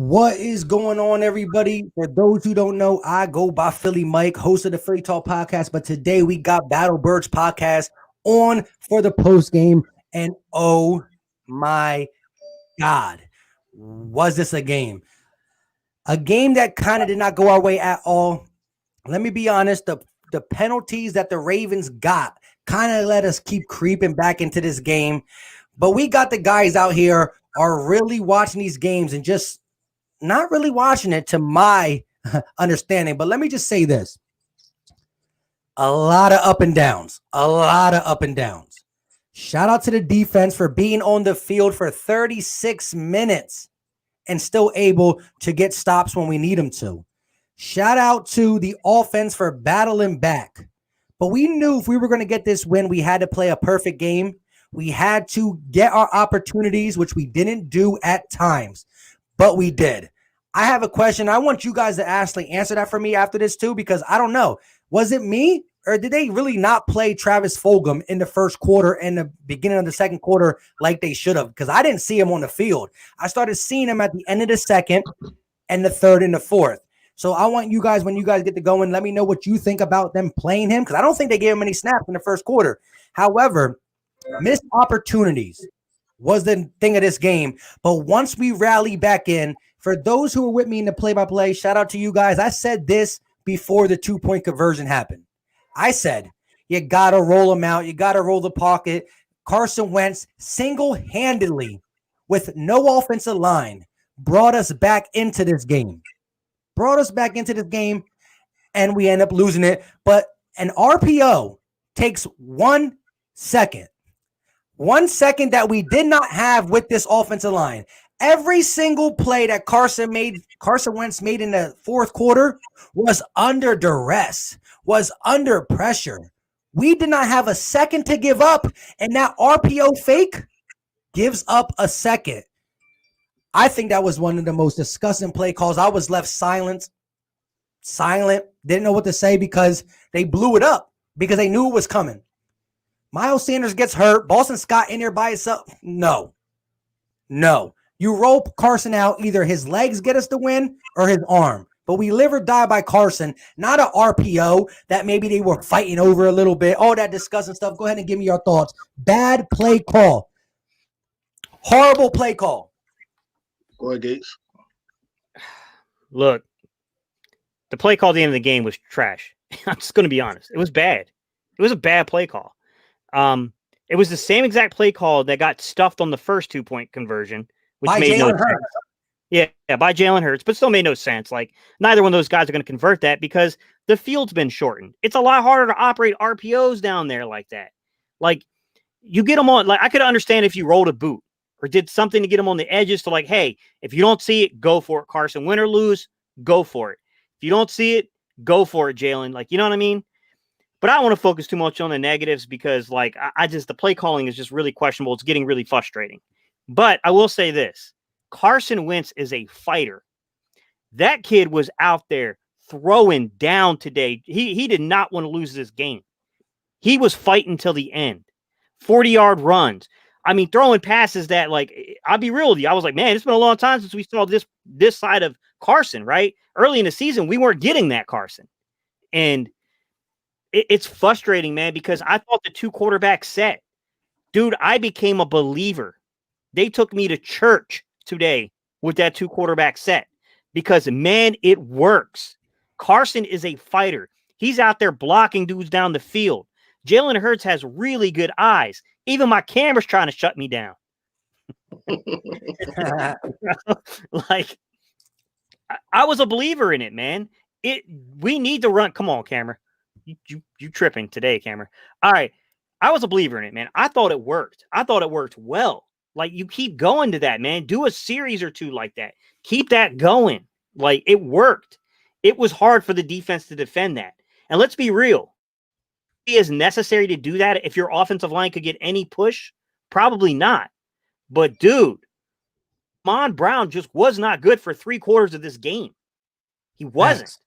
What is going on, everybody? For those who don't know, I go by Philly Mike, host of the Philly Talk podcast. But today we got Battle Birds podcast on for the post game. And oh my God, was this a game? A game that kind of did not go our way at all. Let me be honest, the penalties that the Ravens got kind of let us keep creeping back into this game. But we got the guys out here are really watching these games and just not really watching it to my understanding. But let me just say this. A lot of up and downs. Shout out to the defense for being on the field for 36 minutes and still able to get stops when we need them to. Shout out to the offense for battling back. But we knew if we were going to get this win, we had to play a perfect game. We had to get our opportunities, which we didn't do at times, but we did. I have a question. I want you guys to actually answer that for me after this too, because I don't know. Was it me or did they really not play Travis Fulgham in the first quarter and the beginning of the second quarter like they should have? Because I didn't see him on the field. I started seeing him at the end of the second and the third and the fourth. So I want you guys, when you guys get to going, let me know what you think about them playing him, because I don't think they gave him any snaps in the first quarter. However, missed opportunities was the thing of this game. But once we rally back in, for those who were with me in the play-by-play, shout out to you guys. I said this before the two-point conversion happened. I said, you got to roll them out. You got to roll the pocket. Carson Wentz single-handedly, with no offensive line, brought us back into this game. And we end up losing it. But an RPO takes 1 second. 1 second that we did not have with this offensive line. Every single play that Carson Wentz made in the fourth quarter was under duress, was under pressure. We did not have a second to give up, and that RPO fake gives up a second. I think that was one of the most disgusting play calls. I was left silent, didn't know what to say because they blew it up because they knew it was coming. Miles Sanders gets hurt. Boston Scott in there by himself. No. You roll Carson out. Either his legs get us the win or his arm. But we live or die by Carson, not an RPO that maybe they were fighting over a little bit. All that disgusting stuff. Go ahead and give me your thoughts. Bad play call. Horrible play call. Go ahead, Gates. Look, the play call at the end of the game was trash. I'm just going to be honest. It was bad. It was a bad play call. It was the same exact play call that got stuffed on the first 2-point conversion, which by made no Jalen sense. Yeah, by Jalen Hurts, but still made no sense. Like, neither one of those guys are going to convert that because the field's been shortened. It's a lot harder to operate RPOs down there like that. Like, you get them on, like, I could understand if you rolled a boot or did something to get them on the edges to, like, hey, if you don't see it, go for it, Carson. Win or lose, go for it. If you don't see it, go for it, Jalen. Like, you know what I mean? But I don't want to focus too much on the negatives because, like, the play calling is just really questionable. It's getting really frustrating. But I will say this. Carson Wentz is a fighter. That kid was out there throwing down today. He did not want to lose this game. He was fighting till the end. 40-yard runs. I mean, throwing passes that, like, I'll be real with you. I was like, man, it's been a long time since we saw this side of Carson, right? Early in the season, we weren't getting that Carson. And it's frustrating, man, because I thought the 2-quarterback set. Dude, I became a believer. They took me to church today with that 2-quarterback set because, man, it works. Carson is a fighter. He's out there blocking dudes down the field. Jalen Hurts has really good eyes. Even my camera's trying to shut me down. Like, I was a believer in it, man. We need to run. Come on, camera. You tripping today, camera. All right. I was a believer in it, man. I thought it worked. I thought it worked well. Like, you keep going to that, man. Do a series or two like that. Keep that going. Like, it worked. It was hard for the defense to defend that. And let's be real. It is necessary to do that if your offensive line could get any push? Probably not. But, dude, Mon Brown just was not good for 3 quarters of this game. He wasn't. Thanks.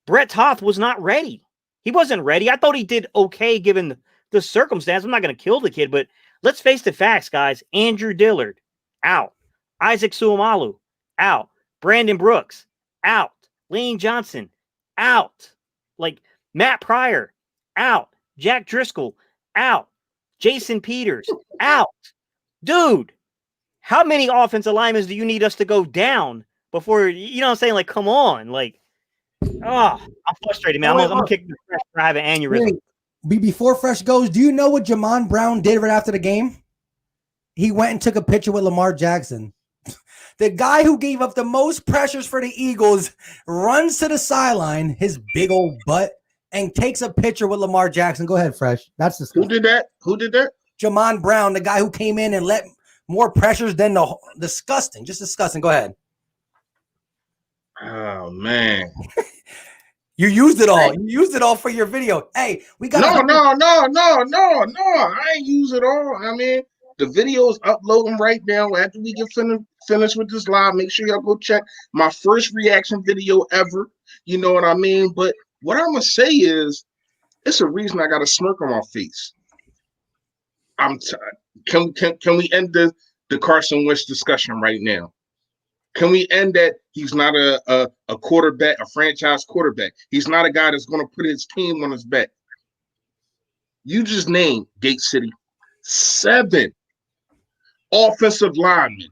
Brett Toth was not ready. He wasn't ready. I thought he did okay given the circumstance. I'm not going to kill the kid, but let's face the facts, guys. Andrew Dillard, out. Isaac Suamalu, out. Brandon Brooks, out. Lane Johnson, out. Like Matt Pryor, out. Jack Driscoll, out. Jason Peters, out. Dude, how many offensive linemen do you need us to go down before, you know what I'm saying? Like, come on. Like, I'm frustrated, man. I'm gonna kick the Fresh for having aneurysm. Before Fresh goes, do you know what Jamon Brown did right after the game? He went and took a picture with Lamar Jackson. The guy who gave up the most pressures for the Eagles runs to the sideline, his big old butt, and takes a picture with Lamar Jackson. Go ahead, Fresh. That's disgusting. Who did that? Jamon Brown, the guy who came in and let more pressures than the disgusting. Just disgusting. Go ahead. Oh man. You used it all. You used it all for your video. Hey, we got No. I ain't use it all. I mean, the video is uploading right now. After we get finished with this live, make sure y'all go check my first reaction video ever. You know what I mean? But what I'm gonna say is, it's a reason I got a smirk on my face. Can we end the Carson Wentz discussion right now? Can we end that? He's not a quarterback, a franchise quarterback. He's not a guy that's going to put his team on his back. You just named Gate City 7 offensive linemen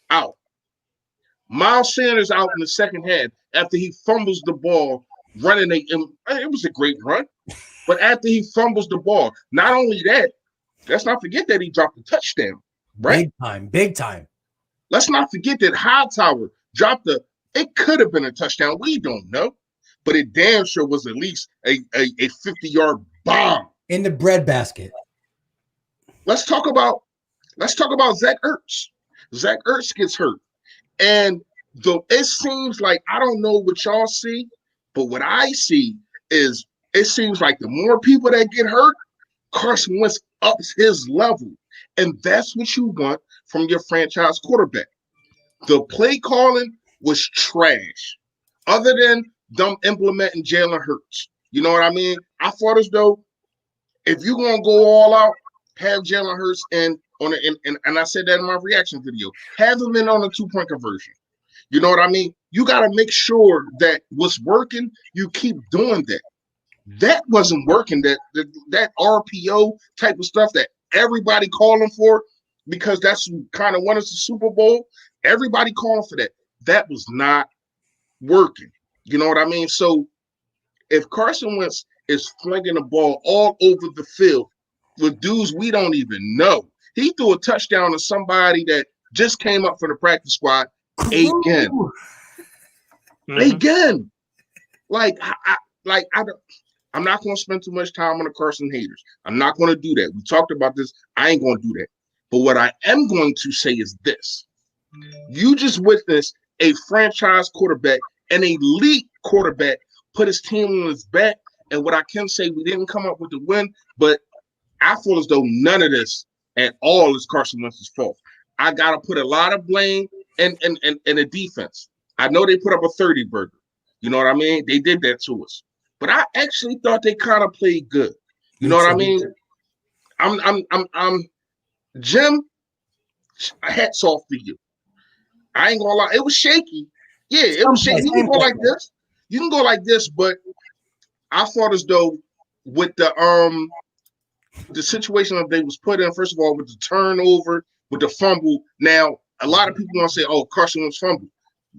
out. Miles Sanders out in the second half after he fumbles the ball running. It was a great run, but after he fumbles the ball, not only that, let's not forget that he dropped a touchdown. Right? Big time. Let's not forget that Hightower dropped it could have been a touchdown. We don't know. But it damn sure was at least a 50-yard bomb. In the breadbasket. Let's talk about Zach Ertz. Zach Ertz gets hurt. And it seems like, I don't know what y'all see, but what I see is it seems like the more people that get hurt, Carson Wentz ups his level. And that's what you want from your franchise quarterback. The play calling was trash, other than them implementing Jalen Hurts. You know what I mean? I thought as though if you're going to go all out, have Jalen Hurts and I said that in my reaction video, have him in on a 2-point conversion. You know what I mean? You got to make sure that what's working, you keep doing that. That wasn't working, that RPO type of stuff that everybody calling for, because that's kind of won us the Super Bowl. Everybody calling for that. That was not working. You know what I mean? So if Carson Wentz is flinging the ball all over the field with dudes we don't even know, he threw a touchdown to somebody that just came up from the practice squad again. Again. I'm not going to spend too much time on the Carson haters. I'm not going to do that. We talked about this. I ain't going to do that. But what I am going to say is this. You just witnessed a franchise quarterback, an elite quarterback, put his team on his back. And what I can say, we didn't come up with the win, but I feel as though none of this at all is Carson Wentz's fault. I got to put a lot of blame in the defense. I know they put up a 30 burger. You know what I mean? They did that to us. But I actually thought they kind of played good. You know what I mean? I'm Jim, hats off to you. I ain't gonna lie, it was shaky. Yeah, it was shaky. You can go like this. You can go like this, but I thought as though with the situation that they was put in, first of all, with the turnover, with the fumble. Now, a lot of people want to say, "Oh, Carson was fumbled."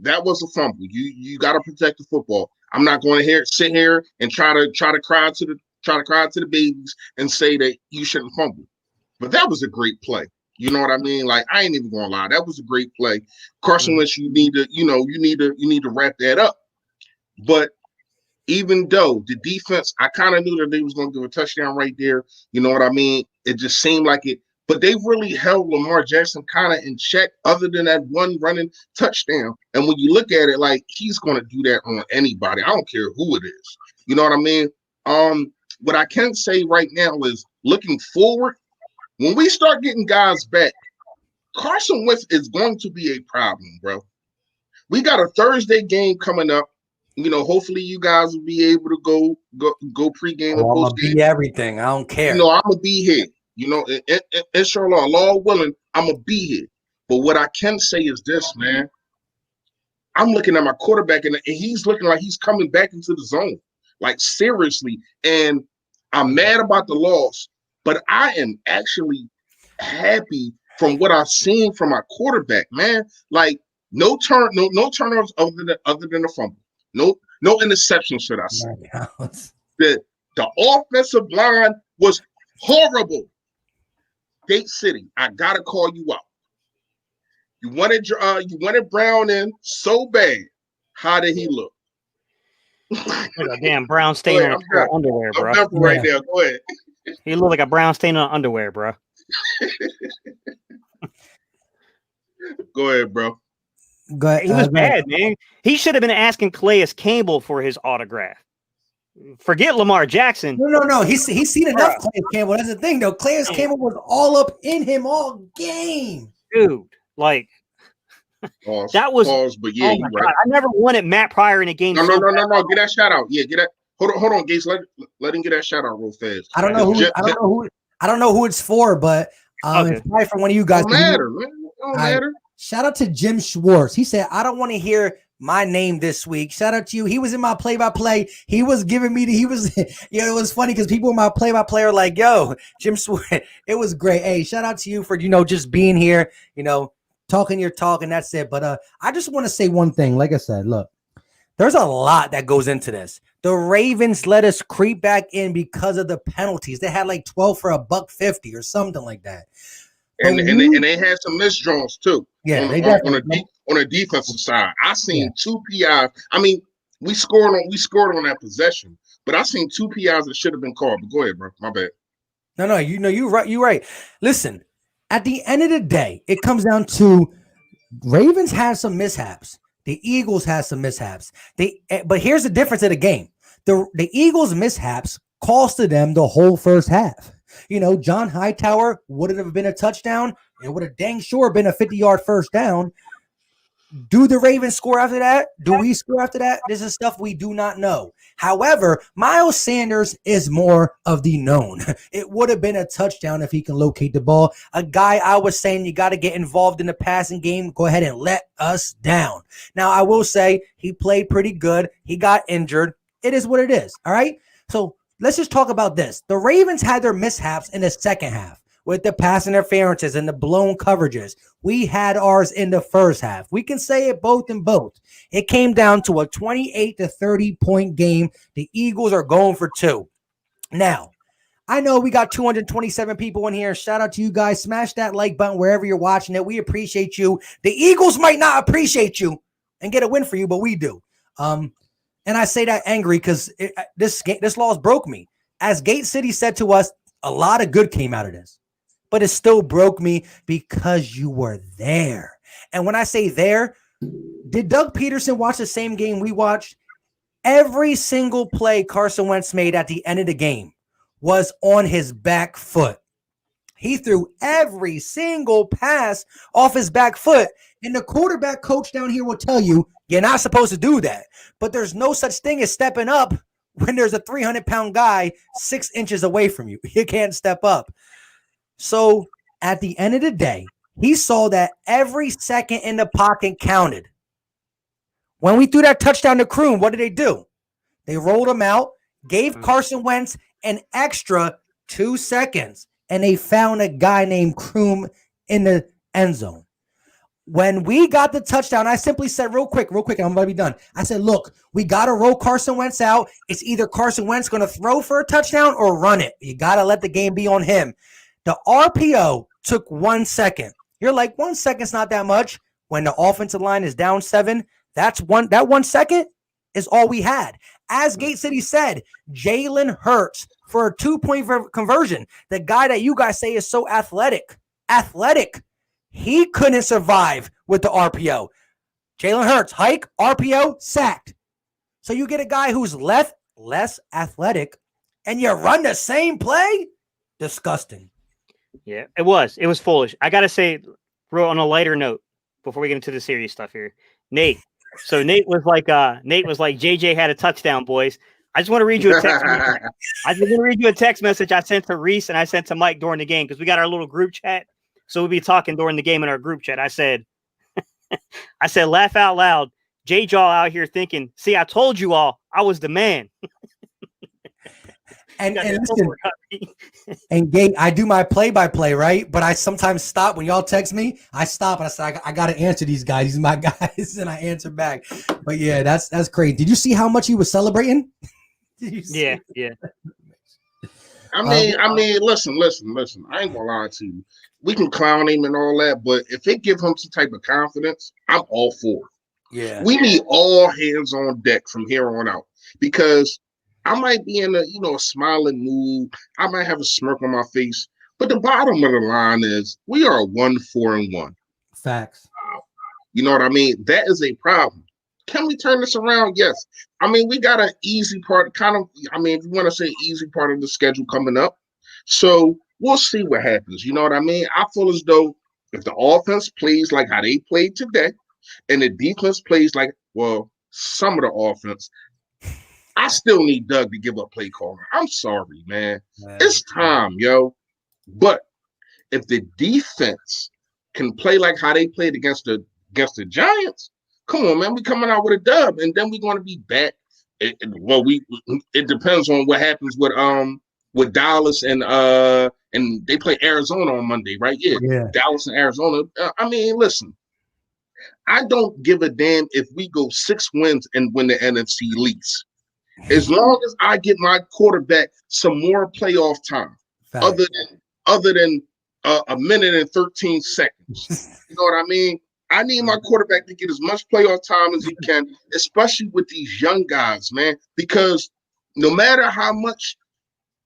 That was a fumble. You got to protect the football. I'm not going to sit here and try to cry to the babies and say that you shouldn't fumble. But that was a great play. You know what I mean? Like, I ain't even gonna lie, that was a great play. Carson Wentz, you need to wrap that up. But even though the defense, I kind of knew that they was gonna give a touchdown right there. You know what I mean? It just seemed like it. But they really held Lamar Jackson kind of in check, other than that one running touchdown. And when you look at it, like, he's going to do that on anybody. I don't care who it is. You know what I mean? What I can say right now is, looking forward, when we start getting guys back, Carson Wentz is going to be a problem, bro. We got a Thursday game coming up. You know, hopefully you guys will be able to go pregame and postgame. I'm gonna be everything. I don't care. You know, I'm gonna be here. You know, inshallah, Allah willing, I'm going to be here. But what I can say is this, man. I'm looking at my quarterback, and he's looking like he's coming back into the zone, like seriously. And I'm mad about the loss, but I am actually happy from what I've seen from my quarterback, man. Like no turnovers other than a fumble, no interception, should I say? The offensive line was horrible. Gate City, I gotta call you out. You wanted Brown in so bad. How did he look? Like a damn brown stain on a underwear, bro. I'm right there. Go ahead. He looked like a brown stain on underwear, bro. Go ahead, bro. He was bad, man. He should have been asking Calais Campbell for his autograph. Forget Lamar Jackson. No. He's seen enough Calais Campbell. That's the thing, though. Calais Campbell was all up in him all game. Dude, like that was. But yeah, you're right. I never wanted Matt Pryor in a game. No. Get that shout out. Yeah, get that. Hold on, Gates. Let him get that shout out real fast. I don't know who it's for, but it's probably for one of you guys. Don't matter, man. Don't matter. Shout out to Jim Schwartz. He said, "I don't want to hear my name this week." Shout out to you. He was in my play-by-play. He was giving me it was funny because people in my play-by-play are like, yo, Jim Schwartz. It was great. Hey, shout out to you for, just being here, talking your talk, and that's it. But I just want to say one thing. Like I said, look, there's a lot that goes into this. The Ravens let us creep back in because of the penalties. They had like 12 for $150 or something like that. And they had some misdraws too. Yeah, on a defensive side. I seen 2 PIs. I mean, we scored on that possession, but I seen 2 PIs that should have been called. But go ahead, bro. My bad. No, you're right. You're right. Listen, at the end of the day, it comes down to Ravens had some mishaps. The Eagles had some mishaps. But here's the difference of the game. The Eagles' mishaps costed them the whole first half. John Hightower, would it have been a touchdown? It would have dang sure been a 50-yard first down. Do the Ravens score after that? Do we score after that? This is stuff we do not know. However, Miles Sanders is more of the known. It would have been a touchdown if he can locate the ball. A guy I was saying you got to get involved in the passing game. Go ahead and let us down. Now, I will say he played pretty good. He got injured. It is what it is. All right? So let's just talk about this. The Ravens had their mishaps in the second half with the pass interferences and the blown coverages. We had ours in the first half. We can say it both in both. It came down to a 28 to 30 point game. The Eagles are going for 2. Now, I know we got 227 people in here. Shout out to you guys. Smash that like button wherever you're watching it. We appreciate you. The Eagles might not appreciate you and get a win for you, but we do. And I say that angry because this loss broke me. As Gate City said to us, a lot of good came out of this. But it still broke me because you were there. And when I say there, did Doug Peterson watch the same game we watched? Every single play Carson Wentz made at the end of the game was on his back foot. He threw every single pass off his back foot. And the quarterback coach down here will tell you, you're not supposed to do that. But there's no such thing as stepping up when there's a 300-pound guy 6 inches away from you. You can't step up. So at the end of the day, he saw that every second in the pocket counted. When we threw that touchdown to Kroom, what did they do? They rolled him out, gave Carson Wentz an extra 2 seconds, and they found a guy named Kroom in the end zone. When we got the touchdown, I simply said real quick, I'm going to be done. I said, look, we got to roll Carson Wentz out. It's either Carson Wentz going to throw for a touchdown or run it. You got to let the game be on him. The RPO took 1 second. You're like, 1 second's not that much. When the offensive line is down 7, that 1 second is all we had. As Gate City said, Jalen Hurts for a 2-point conversion. The guy that you guys say is so athletic. He couldn't survive with the RPO. Jalen Hurts, hike, RPO, sacked. So you get a guy who's less athletic, and you run the same play? Disgusting. Yeah, it was foolish. I got to say, on a lighter note, before we get into the serious stuff here, Nate. So Nate was like, JJ had a touchdown, boys. I just want to read you a text message. I sent to Reese and I sent to Mike during the game because we got our little group chat. So we'll be talking during the game in our group chat. I said, laugh out loud. J Jaw out here thinking, see, I told you all, I was the man. And listen, and Gate, I do my play-by-play, right? But I sometimes stop when y'all text me. I stop and I say, I got to answer these guys. These are my guys, and I answer back. But yeah, that's crazy. Did you see how much he was celebrating? Yeah. I mean, listen. I ain't gonna lie to you. We can clown him and all that, but if it give him some type of confidence, I'm all for it. Yeah. We need all hands on deck from here on out, because I might be in a smiling mood. I might have a smirk on my face, but the bottom of the line is we are 1-4-1. Facts. You know what I mean? That is a problem. Can we turn this around? Yes. I mean, we got an easy part, if you want to say easy part of the schedule coming up. So we'll see what happens. You know what I mean? I feel as though if the offense plays like how they played today, and the defense plays like, well, some of the offense, I still need Doug to give up play calling. I'm sorry, man. It's time, yo. But if the defense can play like how they played against the Giants, come on, man. We coming out with a dub, and then we're going to be back. It depends on what happens with Dallas and they play Arizona on Monday, right? Yeah. Dallas and Arizona. I mean, listen. I don't give a damn if we go 6 wins and win the NFC least. As long as I get my quarterback some more playoff time, other than a minute and 13 seconds. You know what I mean? I need my quarterback to get as much playoff time as he can, especially with these young guys, man. Because no matter how much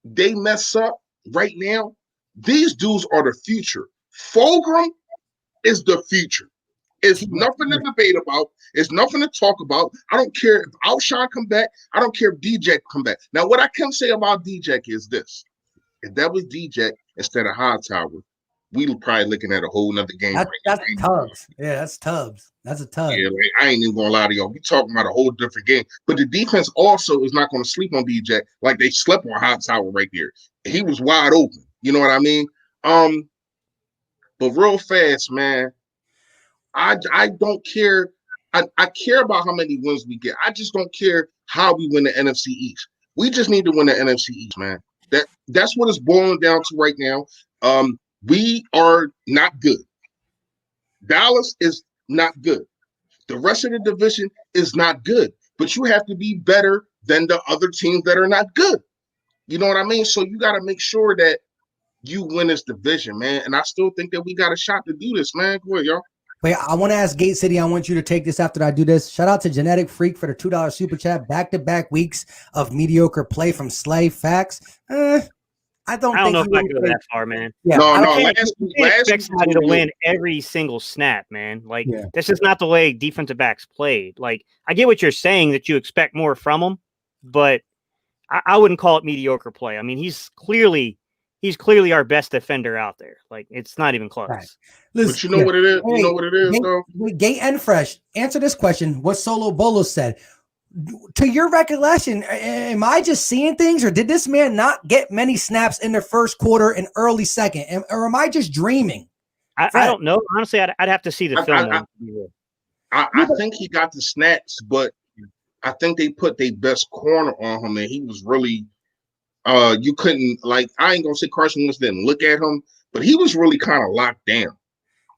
they mess up right now, these dudes are the future. Fulgham is the future. It's nothing to debate about. It's nothing to talk about. I don't care if Alshon come back. I don't care if DJ come back. Now, what I can say about DJ is this. If that was DJ instead of Hightower, we were probably looking at a whole nother game. That's Tubbs. Yeah, that's Tubbs. That's a Tubbs. Yeah, I ain't even gonna lie to y'all. We talking about a whole different game. But the defense also is not gonna sleep on DJ like they slept on Hightower right there. He was wide open. You know what I mean? But real fast, man. I don't care. I care about how many wins we get. I just don't care how we win the NFC East. We just need to win the NFC East, man. That's what it's boiling down to right now. We are not good. Dallas is not good. The rest of the division is not good. But you have to be better than the other teams that are not good. You know what I mean? So you got to make sure that you win this division, man. And I still think that we got a shot to do this, man. Go ahead, y'all. Wait, I want to ask Gate City. I want you to take this after I do this. Shout out to Genetic Freak for the $2 super chat. Back-to-back weeks of mediocre play from Slay. Facts. I don't know if I go that far, man. Yeah, no. Last expect somebody to win every single snap, man. Like that's just not the way defensive backs played. Like I get what you're saying that you expect more from them, but I wouldn't call it mediocre play. I mean, he's clearly our best defender out there. Like it's not even close. Right. Listen, but you know what it is? You know what it is, though? Gate and Fresh, answer this question. What Solo Bolo said. To your recollection, am I just seeing things, or did this man not get many snaps in the first quarter and early second? Or am I just dreaming? I don't know. Honestly, I'd have to see the film. I think he got the snaps, but I think they put their best corner on him, and he was really you couldn't, like, I ain't gonna say Carson Wentz didn't look at him, but he was really kind of locked down.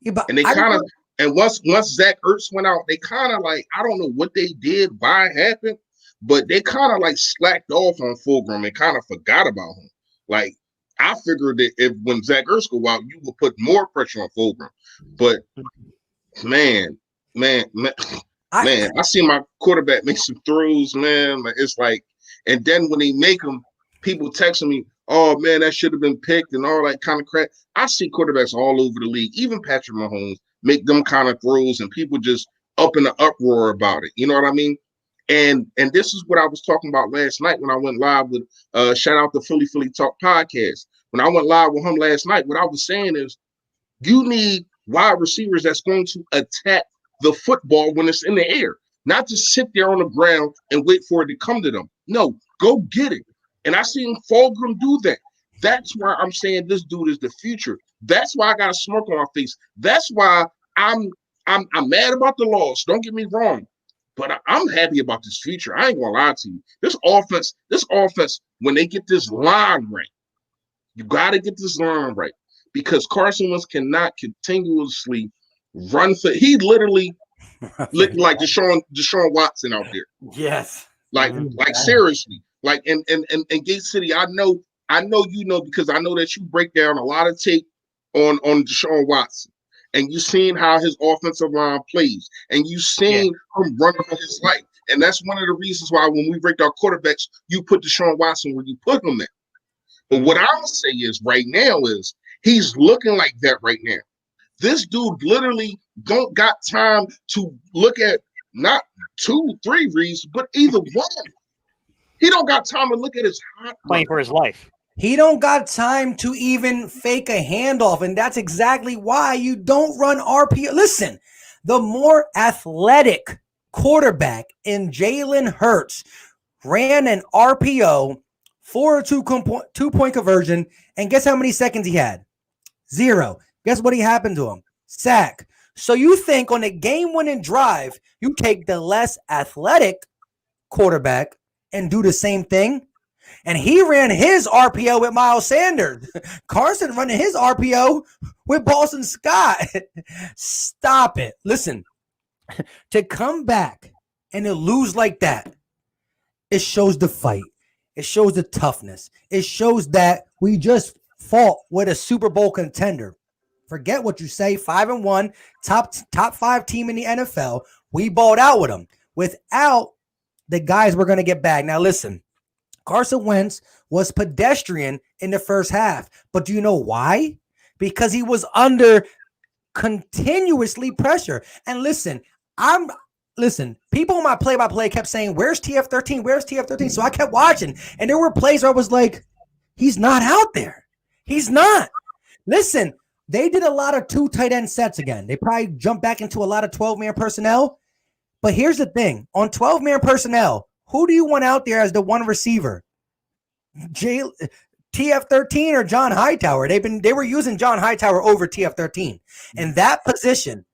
Yeah, but and they kind of and once Zach Ertz went out, they kind of like, I don't know what they did, why it happened, but they kind of like slacked off on Fulgham and kind of forgot about him. Like, I figured that when Zach Ertz go out, you will put more pressure on Fulgham. But man, I see my quarterback make some throws, man. It's like, and then when they make them, people texting me, oh man, that should have been picked and all that kind of crap. I see quarterbacks all over the league, even Patrick Mahomes, make them kind of throws and people just up in the uproar about it. You know what I mean? And this is what I was talking about last night when I went live with shout out to Philly Talk podcast. When I went live with him last night, what I was saying is you need wide receivers that's going to attack the football when it's in the air, not just sit there on the ground and wait for it to come to them. No, go get it. And I seen Fulgham do that. That's why I'm saying this dude is the future. That's why I got a smirk on my face. That's why I'm mad about the loss. Don't get me wrong. But I'm happy about this future. I ain't gonna lie to you. This offense, when they get this line right, you gotta get this line right. Because Carson Wentz cannot continuously run for he literally looked like Deshaun Watson out there. Yes. Like seriously. Like in Gate City, I know you know because I know that you break down a lot of tape on Deshaun Watson. And you seen how his offensive line plays, and you seen him running for his life. And that's one of the reasons why when we break our quarterbacks, you put Deshaun Watson where you put him at. But what I'm gonna say is right now is he's looking like that right now. This dude literally don't got time to look at not 2, 3 reads, but either one. He don't got time to look at his hot playing for his life. He don't got time to even fake a handoff, and that's exactly why you don't run RPO. Listen, the more athletic quarterback in Jalen Hurts ran an RPO for a two-point conversion, and guess how many seconds he had? 0. Guess what happened to him? Sack. So you think on a game-winning drive, you take the less athletic quarterback and do the same thing? And he ran his RPO with Miles Sanders. Carson running his RPO with Boston Scott. Stop it. Listen, to come back and to lose like that, it shows the fight. It shows the toughness. It shows that we just fought with a Super Bowl contender. Forget what you say. 5-1, top 5 team in the NFL. We balled out with them. Without the guys we're going to get back. Now listen. Carson Wentz was pedestrian in the first half. But do you know why? Because he was under continuously pressure. And listen, people in my play-by-play kept saying, where's TF13? Where's TF13? So I kept watching. And there were plays where I was like, he's not out there. He's not. Listen, they did a lot of 2 tight end sets again. They probably jumped back into a lot of 12-man personnel. But here's the thing. On 12-man personnel, who do you want out there as the one receiver? TF13 or John Hightower? They were using John Hightower over TF13. In that position,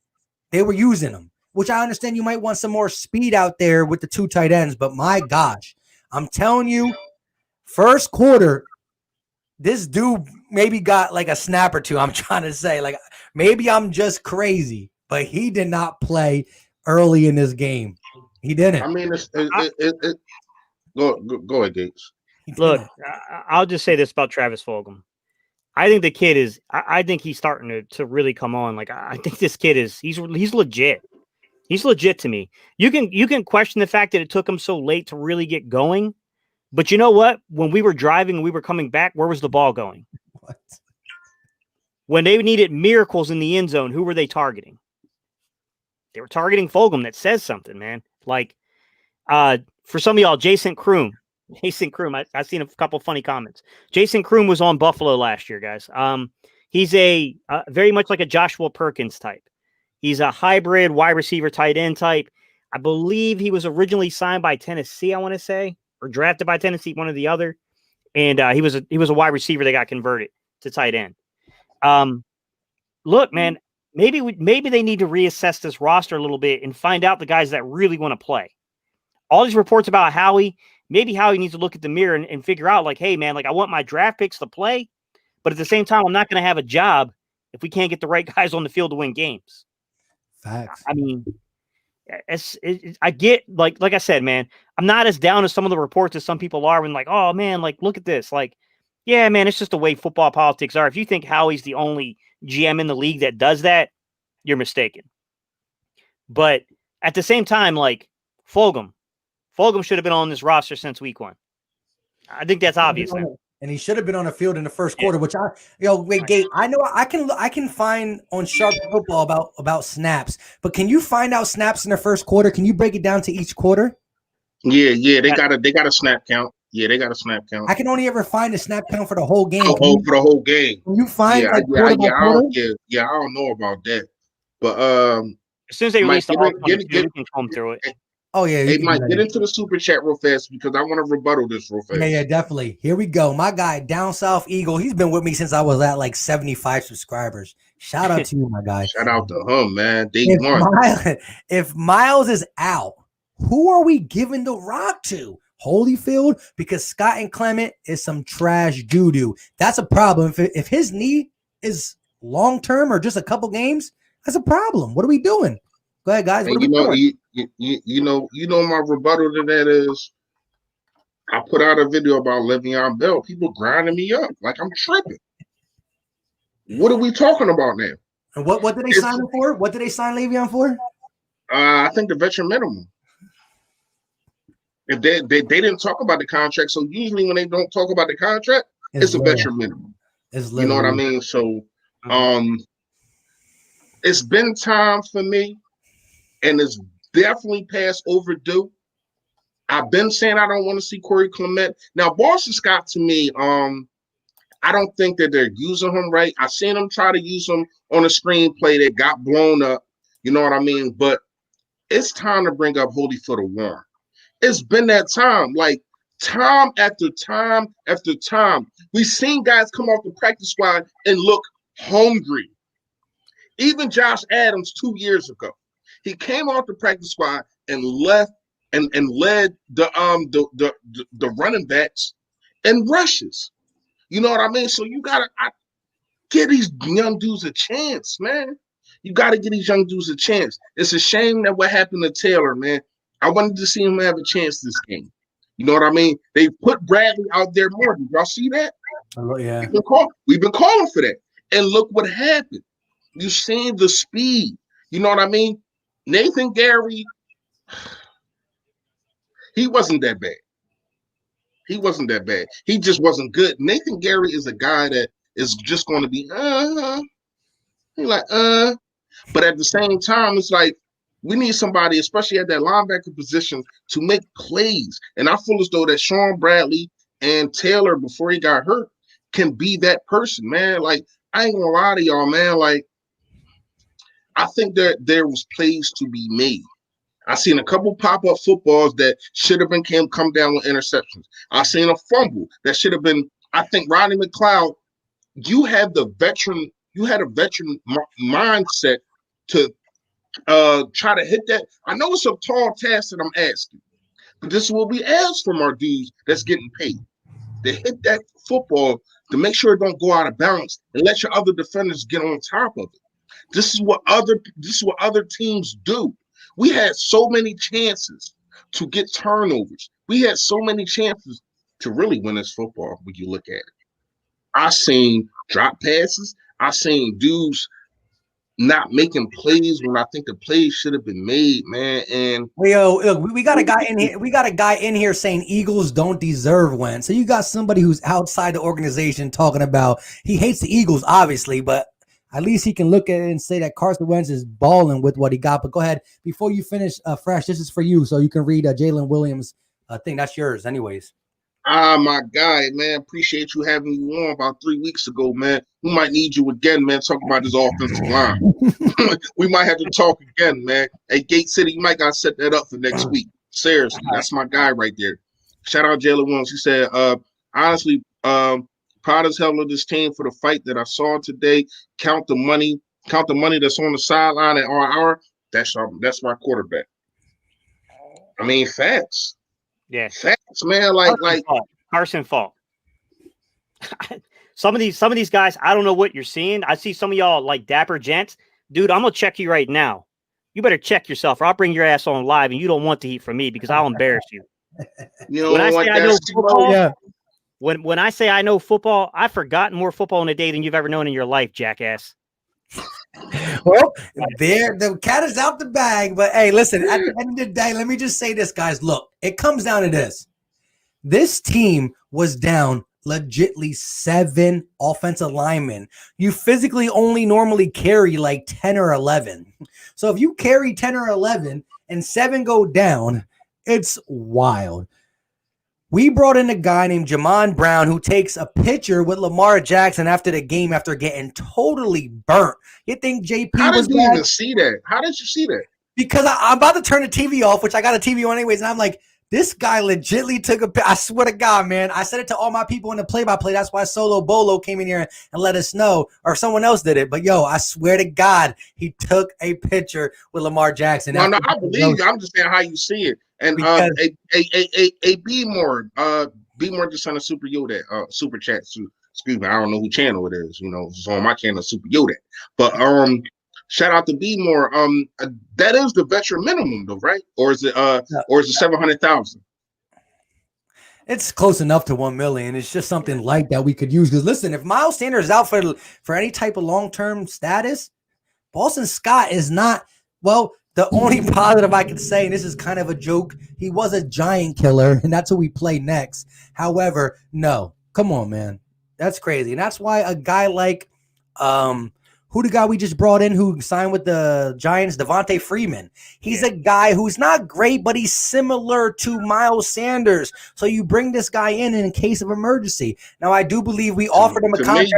they were using him, which I understand you might want some more speed out there with the 2 tight ends, but my gosh, I'm telling you, first quarter, this dude maybe got like a snap or 2. I'm trying to say, like, maybe I'm just crazy, but he did not play early in this game. He didn't. I mean, go ahead, Gates. Look, I'll just say this about Travis Fulgham. I think the kid is. I think he's starting to really come on. Like I think this kid is. He's legit. He's legit to me. You can question the fact that it took him so late to really get going, but you know what? When we were driving and we were coming back, where was the ball going? What? When they needed miracles in the end zone, who were they targeting? They were targeting Fulgham. That says something, man. Like, for some of y'all, Jason Kroom, I've seen a couple funny comments. Jason Kroom was on Buffalo last year, guys. He's a very much like a Joshua Perkins type. He's a hybrid wide receiver tight end type. I believe he was originally signed by Tennessee, I want to say, or drafted by Tennessee, one or the other. And he was a wide receiver that got converted to tight end. Look, man, maybe they need to reassess this roster a little bit and find out the guys that really want to play. All these reports about Howie, maybe Howie needs to look at the mirror and figure out, like, hey, man, like, I want my draft picks to play, but at the same time, I'm not going to have a job if we can't get the right guys on the field to win games. Facts. I mean, I get, like I said, man, I'm not as down as some of the reports as some people are when, like, oh, man, like, look at this. Like, yeah, man, it's just the way football politics are. If you think Howie's the only GM in the league that does that, you're mistaken. But at the same time, like, Fulgham should have been on this roster since week 1. I think that's obvious now. And he should have been on the field in the first quarter, which Gabe, I know I can find on Sharp Football about snaps, but can you find out snaps in the first quarter? Can you break it down to each quarter? Yeah, they got a snap count. Yeah, they got a snap count. I can only ever find a snap count for the whole game. For the whole game. Can you find I don't know about that. But as soon as they release the we can comb through it. Oh yeah, hey Mike, get into the super chat real fast because I want to rebuttal this real fast. Yeah, definitely. Here we go. My guy, Down South Eagle, he's been with me since I was at like 75 subscribers. Shout out to you, my guy. Shout out to him, man. Day if one. If Miles is out, Who are we giving the rock to? Holyfield? Because Scott and Clement is some trash doo-doo. That's a problem. If his knee is long-term or just a couple games, that's a problem. What are we doing? Go ahead, guys. What And are we doing? you know, my rebuttal to that is I put out a video about Le'Veon Bell. People grinding me up like I'm tripping. What are we talking about now? And what did they sign him for? What did they sign Le'Veon for? I think the veteran minimum. If they didn't talk about the contract, so usually when they don't talk about the contract, it's a veteran minimum. You know what I mean? So, it's been time for me, and it's definitely past overdue. I've been saying I don't want to see Corey Clement. Now, Boston Scott, to me, I don't think that they're using him right. I seen them try to use him on a screenplay that got blown up. You know what I mean? But it's time to bring up Holyfield or Warren. It's been that time, like time after time after time. We've seen guys come off the practice squad and look hungry. Even Josh Adams 2 years ago, he came off the practice squad and left and led the running backs and rushes. You know what I mean? So you gotta give these young dudes a chance, man. You gotta give these young dudes a chance. It's a shame that what happened to Taylor, man. I wanted to see him have a chance this game. You know what I mean? They put Bradley out there more. Did y'all see that? Oh, yeah. We've been calling for that. And look what happened. You seen the speed. You know what I mean? Nathan Gary, he wasn't that bad. He wasn't that bad. He just wasn't good. Nathan Gary is a guy that is just going to be, But at the same time, it's like, we need somebody, especially at that linebacker position, to make plays. And I feel as though that Sean Bradley and Taylor, before he got hurt, can be that person, man. Like, I ain't gonna lie to y'all, man. Like, I think that there was plays to be made. I seen a couple pop-up footballs that should have been come down with interceptions. I seen a fumble that should have been, I think Rodney McLeod, you had a veteran mindset to try to hit that. I know it's a tall task that I'm asking, but this is what we ask from our dudes that's getting paid. To hit that football to make sure it don't go out of balance and let your other defenders get on top of it. This is what other teams do. We had so many chances to get turnovers. We had so many chances to really win this football when you look at it. I seen drop passes. I seen dudes not making plays when I think the plays should have been made, man. And look, we got a guy in here. We got a guy in here saying Eagles don't deserve Wentz. So you got somebody who's outside the organization talking about he hates the Eagles, obviously, but at least he can look at it and say that Carson Wentz is balling with what he got. But go ahead, before you finish, Fresh, this is for you, so you can read Jalen Williams' thing. That's yours, anyways. My guy, man, appreciate you having you on about 3 weeks ago, man. We might need you again, man, talking about this offensive line. We might have to talk again, man. Hey, Gate City, you might got to set that up for next week. Seriously, that's my guy right there. Shout out Jalen Williams. He said, honestly, proud as hell of this team for the fight that I saw today. Count the money that's on the sideline at RR. That's my quarterback. I mean, facts. Yeah, facts, man. Like Carson fault. Some of these guys, I don't know what you're seeing. I see some of y'all like dapper gents. Dude, I'm gonna check you right now. You better check yourself, or I'll bring your ass on live, and you don't want the heat from me because I'll embarrass you. You know, when I say I know football, yeah. When I say I know football, I've forgotten more football in a day than you've ever known in your life, jackass. Well, the cat is out the bag, but hey, listen, at the end of the day, let me just say this, guys. Look, it comes down to this. This team was down legitly 7 offensive linemen. You physically only normally carry like 10 or 11. So if you carry 10 or 11 and 7 go down, it's wild. We brought in a guy named Jamon Brown who takes a picture with Lamar Jackson after the game after getting totally burnt. You think JP How was did you even see that? How did you see that? Because I'm about to turn the TV off, which I got a TV on anyways, and I'm like, This guy legitly took a. I swear to God, man. I said it to all my people in the play-by-play. That's why Solo Bolo came in here and let us know, or someone else did it. But yo, I swear to God, he took a picture with Lamar Jackson. No, I believe you. I'm just saying how you see it. And Because- a B more just sent a super Yoda super chat to. Excuse me, I don't know who channel it is. You know, it's on my channel, Super Yoda. But shout out to B more. That is the veteran minimum, though, right? Or is it 700,000? It's close enough to 1 million. It's just something like that we could use. Because listen, if Miles Sanders is out for any type of long-term status, Boston Scott is not. Well, the only positive I can say, and this is kind of a joke, he was a giant killer, and that's who we play next. However, no, come on, man. That's crazy. And that's why a guy like who the guy we just brought in who signed with the Giants, Devontae Freeman. He's a guy who's not great, but he's similar to Miles Sanders. So you bring this guy in case of emergency. Now, I do believe we offered him a contract.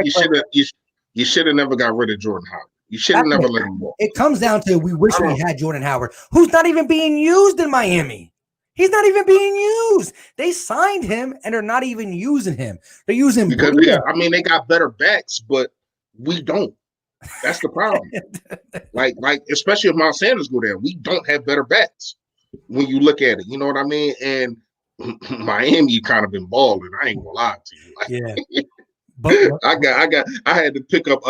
You should have never got rid of Jordan Howard. You should have never let him walk. It comes down to we wish we had Jordan Howard, who's not even being used in Miami. He's not even being used. They signed him, and they're not even using him. They're using because they got better backs, but we don't. That's the problem. like especially if Miles Sanders go there, we don't have better backs when you look at it. You know what I mean? And Miami kind of been balling. I ain't gonna lie to you. Yeah, but I had to pick up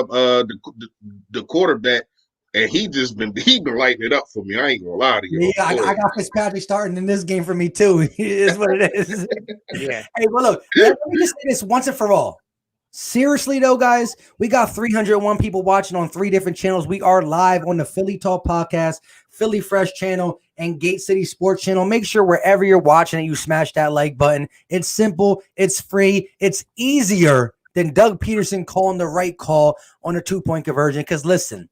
the quarterback. And he been lighting it up for me. I ain't gonna lie to you. Yeah, I got Fitzpatrick starting in this game for me too. It is what it is. Yeah. Hey, well, look, let me just say this once and for all. Seriously, though, guys, we got 301 people watching on 3 different channels. We are live on the Philly Talk Podcast, Philly Fresh channel, and Gate City Sports channel. Make sure wherever you're watching it, you smash that like button. It's simple. It's free. It's easier than Doug Peterson calling the right call on a 2-point conversion. Because listen,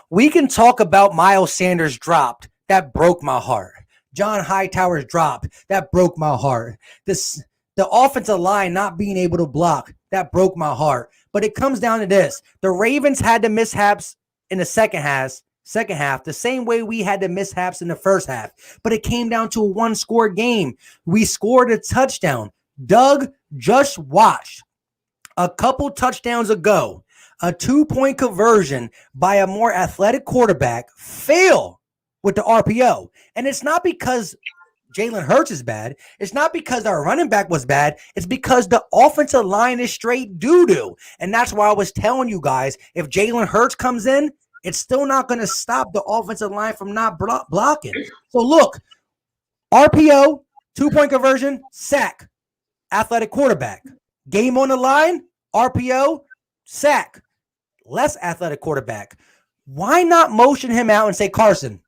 we can talk about Miles Sanders dropped. That broke my heart. John Hightower's dropped. That broke my heart. The offensive line not being able to block. That broke my heart. But it comes down to this. The Ravens had the mishaps in the second half, the same way we had the mishaps in the first half. But it came down to a 1-score game. We scored a touchdown. Doug just watched a couple touchdowns ago. A 2-point conversion by a more athletic quarterback fail with the RPO. And it's not because Jalen Hurts is bad. It's not because our running back was bad. It's because the offensive line is straight doo-doo. And that's why I was telling you guys, if Jalen Hurts comes in, it's still not going to stop the offensive line from not blocking. So look, RPO, 2-point conversion, sack, athletic quarterback. Game on the line, RPO, sack. Less athletic quarterback. Why not motion him out and say, Carson,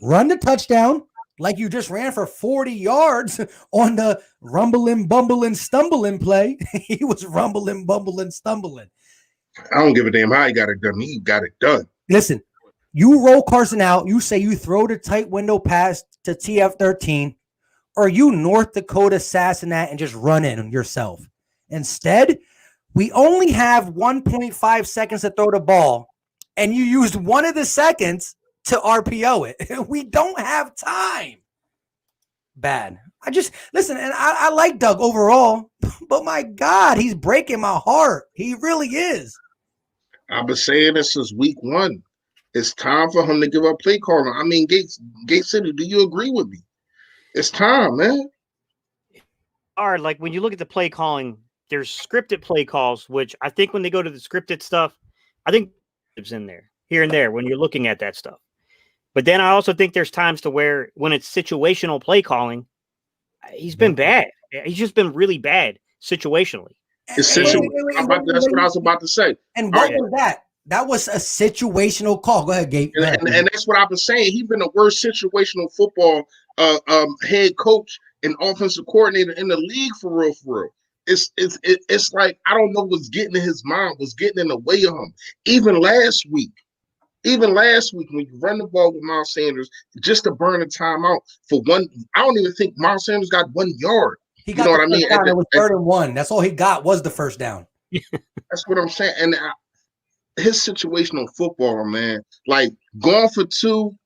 run the touchdown like you just ran for 40 yards on the rumbling, bumbling, stumbling play. He was rumbling, bumbling, stumbling. I don't give a damn how he got it done. He got it done. Listen, you roll Carson out. You say you throw the tight window pass to TF13, or you North Dakota assassin that and just run in yourself. Instead, we only have 1.5 seconds to throw the ball, and you used one of the seconds to RPO it. We don't have time. Bad. Listen, and I like Doug overall, but my God, he's breaking my heart. He really is. I've been saying this since week 1. It's time for him to give up play calling. I mean, Gate City, do you agree with me? It's time, man. All right, like when you look at the play calling, there's scripted play calls, which I think when they go to the scripted stuff, I think it's in there, here and there, when you're looking at that stuff. But then I also think there's times to where when it's situational play calling, he's been bad. He's just been really bad situationally. That's what I was about to say. And what was that? That was a situational call. Go ahead, Gabe. And that's what I've been saying. He's been the worst situational football head coach and offensive coordinator in the league for real. It's like I don't know what's getting in his mind, what's getting in the way of him. Even last week when you run the ball with Miles Sanders just to burn a timeout for one, I don't even think Miles Sanders got 1 yard. He got what I mean? It was 3rd and 1. That's all he got was the first down. That's what I'm saying. And his situational football, man, like going for two,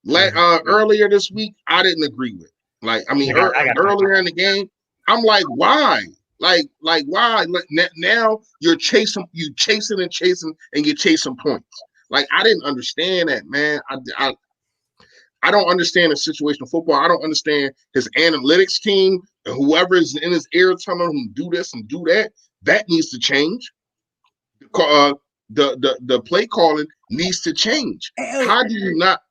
Earlier this week, I didn't agree with. Like, I mean, earlier in the game, I'm like, why? Like why? Like, now you're chasing and you're chasing points. Like, I didn't understand that, man. I don't understand the situational football. I don't understand his analytics team. Whoever is in his ear telling him do this and do that, that needs to change. The play calling needs to change. How do you not?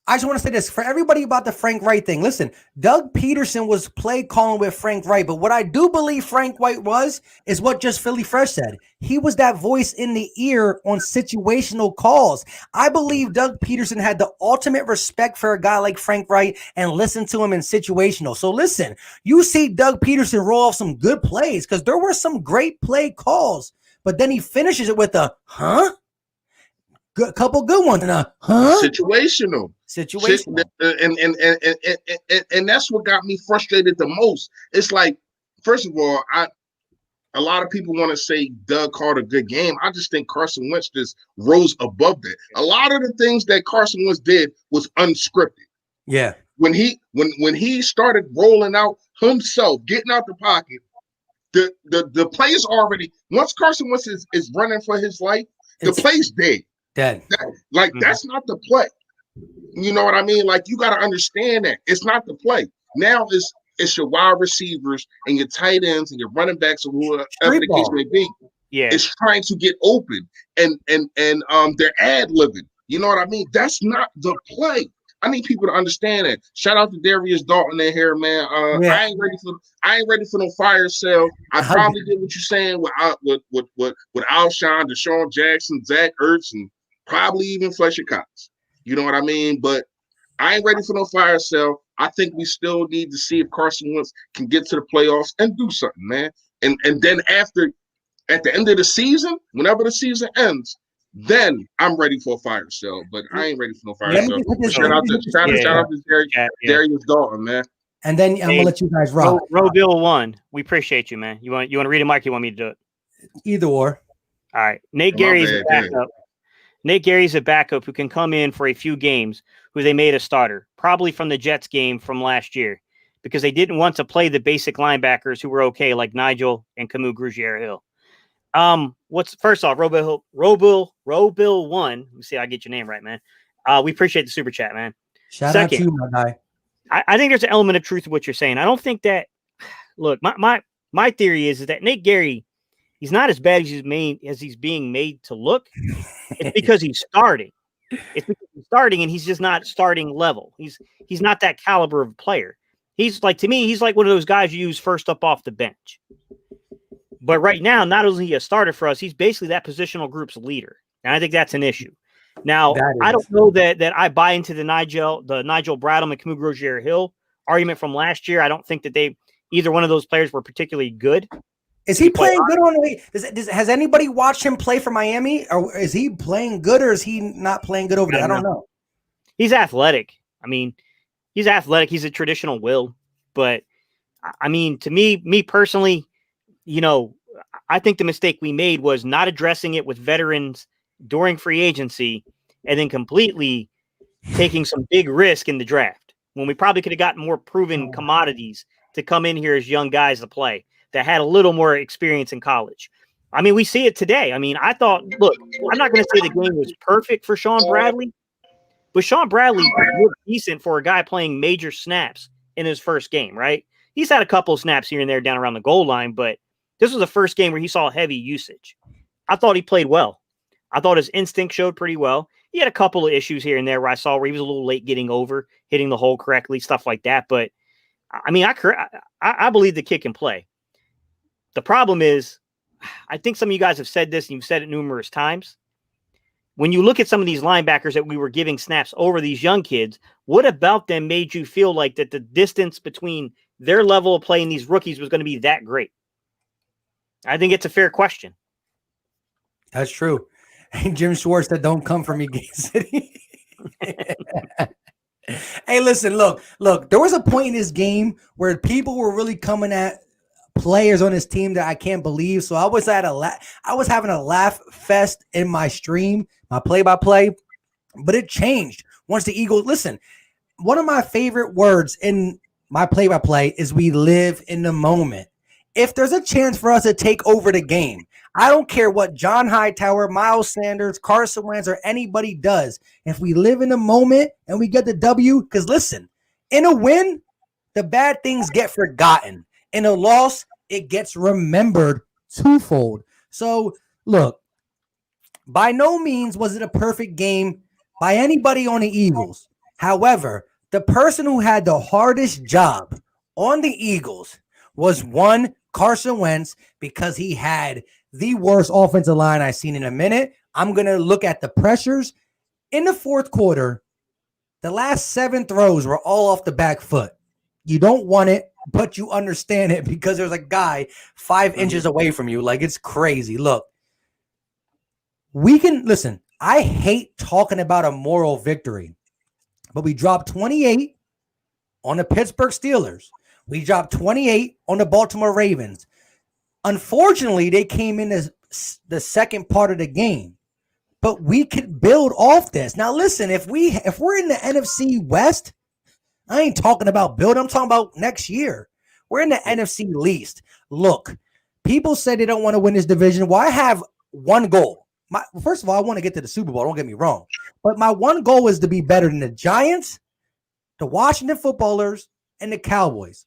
I just want to say this for everybody about the Frank Wright thing. Listen, Doug Peterson was play calling with Frank Wright, but what I do believe Frank Wright is what just Philly Fresh said. He was that voice in the ear on situational calls. I believe Doug Peterson had the ultimate respect for a guy like Frank Wright and listened to him in situational. So listen, you see Doug Peterson roll off some good plays because there were some great play calls, but then he finishes it with a couple good ones and a situational. And that's what got me frustrated the most. It's like, first of all, a lot of people want to say Doug called a good game. I just think Carson Wentz just rose above that. A lot of the things that Carson Wentz did was unscripted. Yeah. When he started rolling out himself, getting out the pocket, the play's already, once Carson Wentz is running for his life, the play's dead. That's not the play. You know what I mean? Like, you got to understand that it's not the play. Now it's your wide receivers and your tight ends and your running backs or whoever the case may be. Yeah, it's trying to get open and they're ad-libbing. You know what I mean? That's not the play. I need people to understand that. Shout out to Darius Dalton in here, man. I ain't ready for no fire sale. I probably get what you're saying with Alshon, Deshaun Jackson, Zach Ertz, and probably even Fletcher Cox. You know what I mean? But I ain't ready for no fire sale. I think we still need to see if Carson Wentz can get to the playoffs and do something, man. And then at the end of the season, whenever the season ends, then I'm ready for a fire sale. But I ain't ready for no fire sale. Shout out to Darius Dalton, man. And then I'm gonna let you guys rock. Row Bill 1. We appreciate you, man. You want to read it, Mike? You want me to do it? Either or. All right. Nate Gary's a backup. Nate Gary's a backup who can come in for a few games, who they made a starter, probably from the Jets game from last year, because they didn't want to play the basic linebackers who were okay, like Nigel and Camus Grugier-Hill. First off, Robill 1. Let me see, I get your name right, man. We appreciate the super chat, man. Shout out to you, my guy. I think there's an element of truth to what you're saying. I don't think that. Look, my theory is that Nate Gary, he's not as bad as he's being made to look. It's because he's starting. And he's just not starting level. He's not that caliber of player. He's like, to me, he's like one of those guys you use first up off the bench. But right now, not only is he a starter for us, he's basically that positional group's leader. And I think that's an issue. Now, I don't know that I buy into the Nigel Bradham and Camus Grugier-Hill argument from last year. I don't think that either one of those players were particularly good. Is he playing good on the? Has anybody watched him play for Miami? Or is he playing good, or is he not playing good over there? I don't know. He's athletic. I mean, he's athletic. He's a traditional will. But, I mean, to me personally, you know, I think the mistake we made was not addressing it with veterans during free agency and then completely taking some big risk in the draft when we probably could have gotten more proven commodities to come in here as young guys to play that had a little more experience in college. I mean, we see it today. I mean, I thought, look, I'm not going to say the game was perfect for Sean Bradley, but Sean Bradley looked decent for a guy playing major snaps in his first game, right? He's had a couple of snaps here and there down around the goal line, but this was the first game where he saw heavy usage. I thought he played well. I thought his instinct showed pretty well. He had a couple of issues here and there where I saw where he was a little late getting over, hitting the hole correctly, stuff like that. But, I mean, I believe the kid can play. The problem is, I think some of you guys have said this, and you've said it numerous times. When you look at some of these linebackers that we were giving snaps over these young kids, what about them made you feel like that the distance between their level of play and these rookies was going to be that great? I think it's a fair question. That's true. And Jim Schwartz said, "Don't come for me, Gay City." Hey, listen, look. There was a point in this game where people were really coming at players on his team that I can't believe. So I was having a laugh fest in my stream, my play-by-play, but it changed Once the Eagles, listen, one of my favorite words in my play-by-play is we live in the moment. If there's a chance for us to take over the game, I don't care what John Hightower, Miles Sanders, Carson Wentz, or anybody does. If we live in the moment and we get the W, because listen, in a win, the bad things get forgotten. In a loss, it gets remembered twofold. So, look, by no means was it a perfect game by anybody on the Eagles. However, the person who had the hardest job on the Eagles was one Carson Wentz, because he had the worst offensive line I've seen in a minute. I'm going to look at the pressures. In the fourth quarter, the last 7 throws were all off the back foot. You don't want it, but you understand it because there's a guy 5 inches away from you. Like, it's crazy. Look, we can listen. I hate talking about a moral victory, but we dropped 28 on the Pittsburgh Steelers. We dropped 28 on the Baltimore Ravens. Unfortunately, they came in as the second part of the game, but we could build off this. Now, listen, if we're in the NFC West, I ain't talking about build. I'm talking about next year. We're in the NFC least. Look, people say they don't want to win this division. Well, I have one goal. First of all, I want to get to the Super Bowl. Don't get me wrong. But my one goal is to be better than the Giants, the Washington Footballers, and the Cowboys.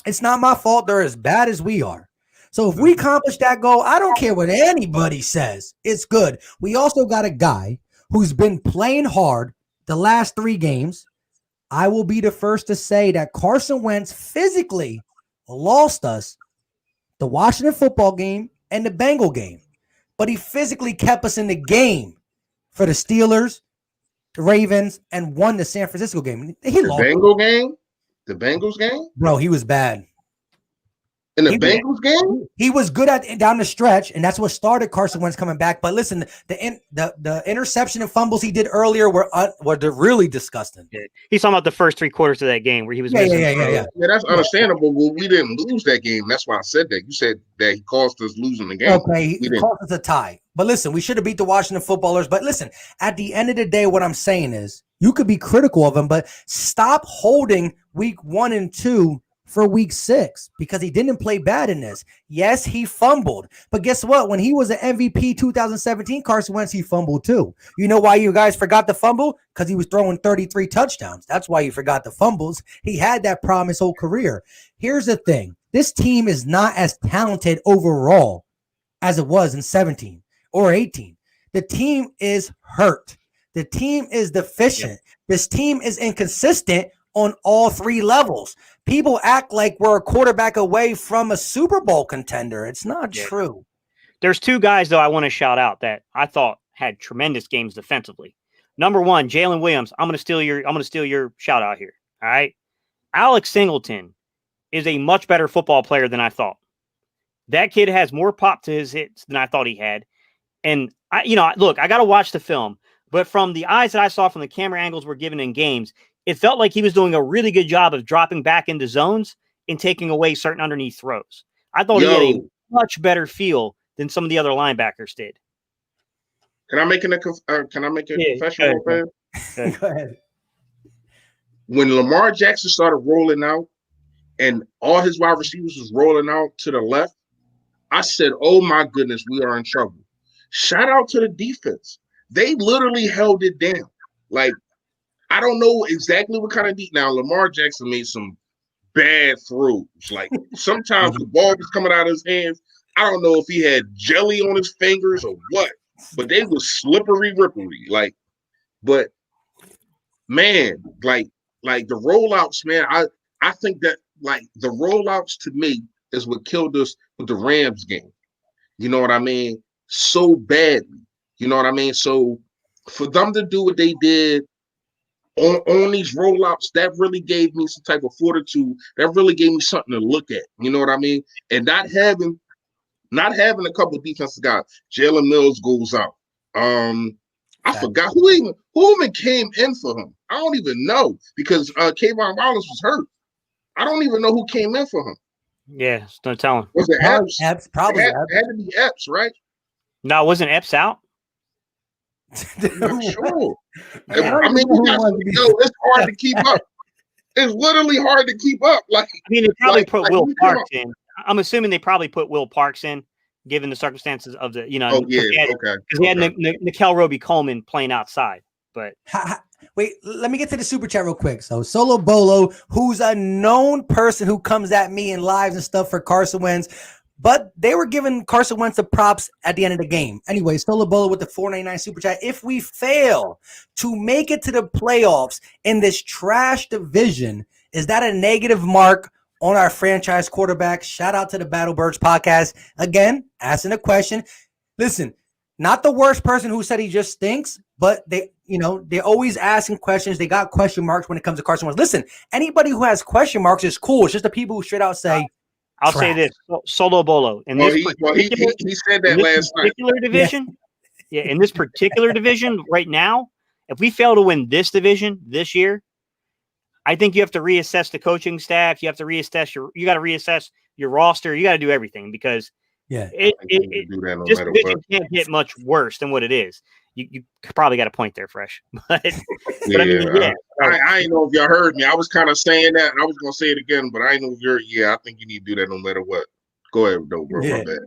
It's not my fault they're as bad as we are. So if we accomplish that goal, I don't care what anybody says. It's good. We also got a guy who's been playing hard the last 3 games. I will be the first to say that Carson Wentz physically lost us the Washington football game and the Bengal game. But he physically kept us in the game for the Steelers, the Ravens, and won the San Francisco game. He lost. Bengal game? The Bengals game? Bro, he was bad. In the Bengals game? He was good down the stretch, and that's what started Carson Wentz coming back. But listen, the interception and fumbles he did earlier were really disgusting. He's talking about the first 3 quarters of that game where he was Yeah, that's understandable. Well, we didn't lose that game. That's why I said that. You said that he caused us losing the game. Okay, he caused us a tie. But listen, we should have beat the Washington Footballers. But listen, at the end of the day, what I'm saying is you could be critical of him, but stop holding week 1 and 2 for week 6 because he didn't play bad in this. Yes, he fumbled. But guess what? When he was an MVP 2017, Carson Wentz, he fumbled too. You know why you guys forgot the fumble? Because he was throwing 33 touchdowns. That's why you forgot the fumbles. He had that problem his whole career. Here's the thing. This team is not as talented overall as it was in 17 or 18. The team is hurt. The team is deficient. Yep. This team is inconsistent on all 3 levels. People act like we're a quarterback away from a Super Bowl contender. It's not true. There's 2 guys, though, I want to shout out that I thought had tremendous games defensively. Number 1, Jalen Williams. I'm going to steal your shout out here. All right. Alex Singleton is a much better football player than I thought. That kid has more pop to his hits than I thought he had. And I got to watch the film, but from the eyes that I saw from the camera angles we're given in games, it felt like he was doing a really good job of dropping back into zones and taking away certain underneath throws. I thought he had a much better feel than some of the other linebackers did. Can I make a confession? Go ahead. When Lamar Jackson started rolling out and all his wide receivers was rolling out to the left, I said, oh my goodness, we are in trouble. Shout out to the defense. They literally held it down. Like, I don't know exactly what kind of deep. Now, Lamar Jackson made some bad throws. Like, sometimes the ball was coming out of his hands. I don't know if he had jelly on his fingers or what, but they were slippery, rippery. Like, but man, like the rollouts, man, I think that like the rollouts to me is what killed us with the Rams game. You know what I mean? So badly. You know what I mean? So for them to do what they did on these rollouts, that really gave me some type of fortitude. That really gave me something to look at. You know what I mean? And not having a couple of defensive guys. Jalen Mills goes out. I forgot who even came in for him. I don't even know because Kayvon Wallace was hurt. I don't even know who came in for him. Yeah, it's no telling. Was it Epps? Epps, probably. It had to be Epps, right? No, wasn't Epps out? I'm not sure. I don't I mean, know we who got wants to be- it's hard to keep up. It's literally hard to keep up. Like, I mean, they probably put like Will we come Parks up. in. I'm assuming they probably put Will Parks in, given the circumstances of the, Oh yeah, because okay. he had Nickel Roby Coleman playing outside. But Wait, let me get to the super chat real quick. So Solo Bolo, who's a known person who comes at me in lives and stuff for Carson Wentz, but they were giving Carson Wentz the props at the end of the game. Anyway, Solo Bolo with the $4.99 super chat. If we fail to make it to the playoffs in this trash division, is that a negative mark on our franchise quarterback? Shout out to the Battle Birds podcast. Again, asking a question. Listen, not the worst person who said he just stinks, but they're always asking questions. They got question marks when it comes to Carson Wentz. Listen, anybody who has question marks is cool. It's just the people who straight out say, I'll trash. say this: Solo Bolo in Well, this he said that last night. particular division. Yeah, in this particular division right now, if we fail to win this division this year, I think you have to reassess the coaching staff. You have to reassess your roster. You got to do everything because this division can't get much worse than what it is. You probably got a point there, Fresh. But I mean, I ain't know if y'all heard me. I was kind of saying that, and I was gonna say it again, but I ain't know if you're. Yeah, I think you need to do that no matter what. Go ahead, though, bro. Yeah. My bad.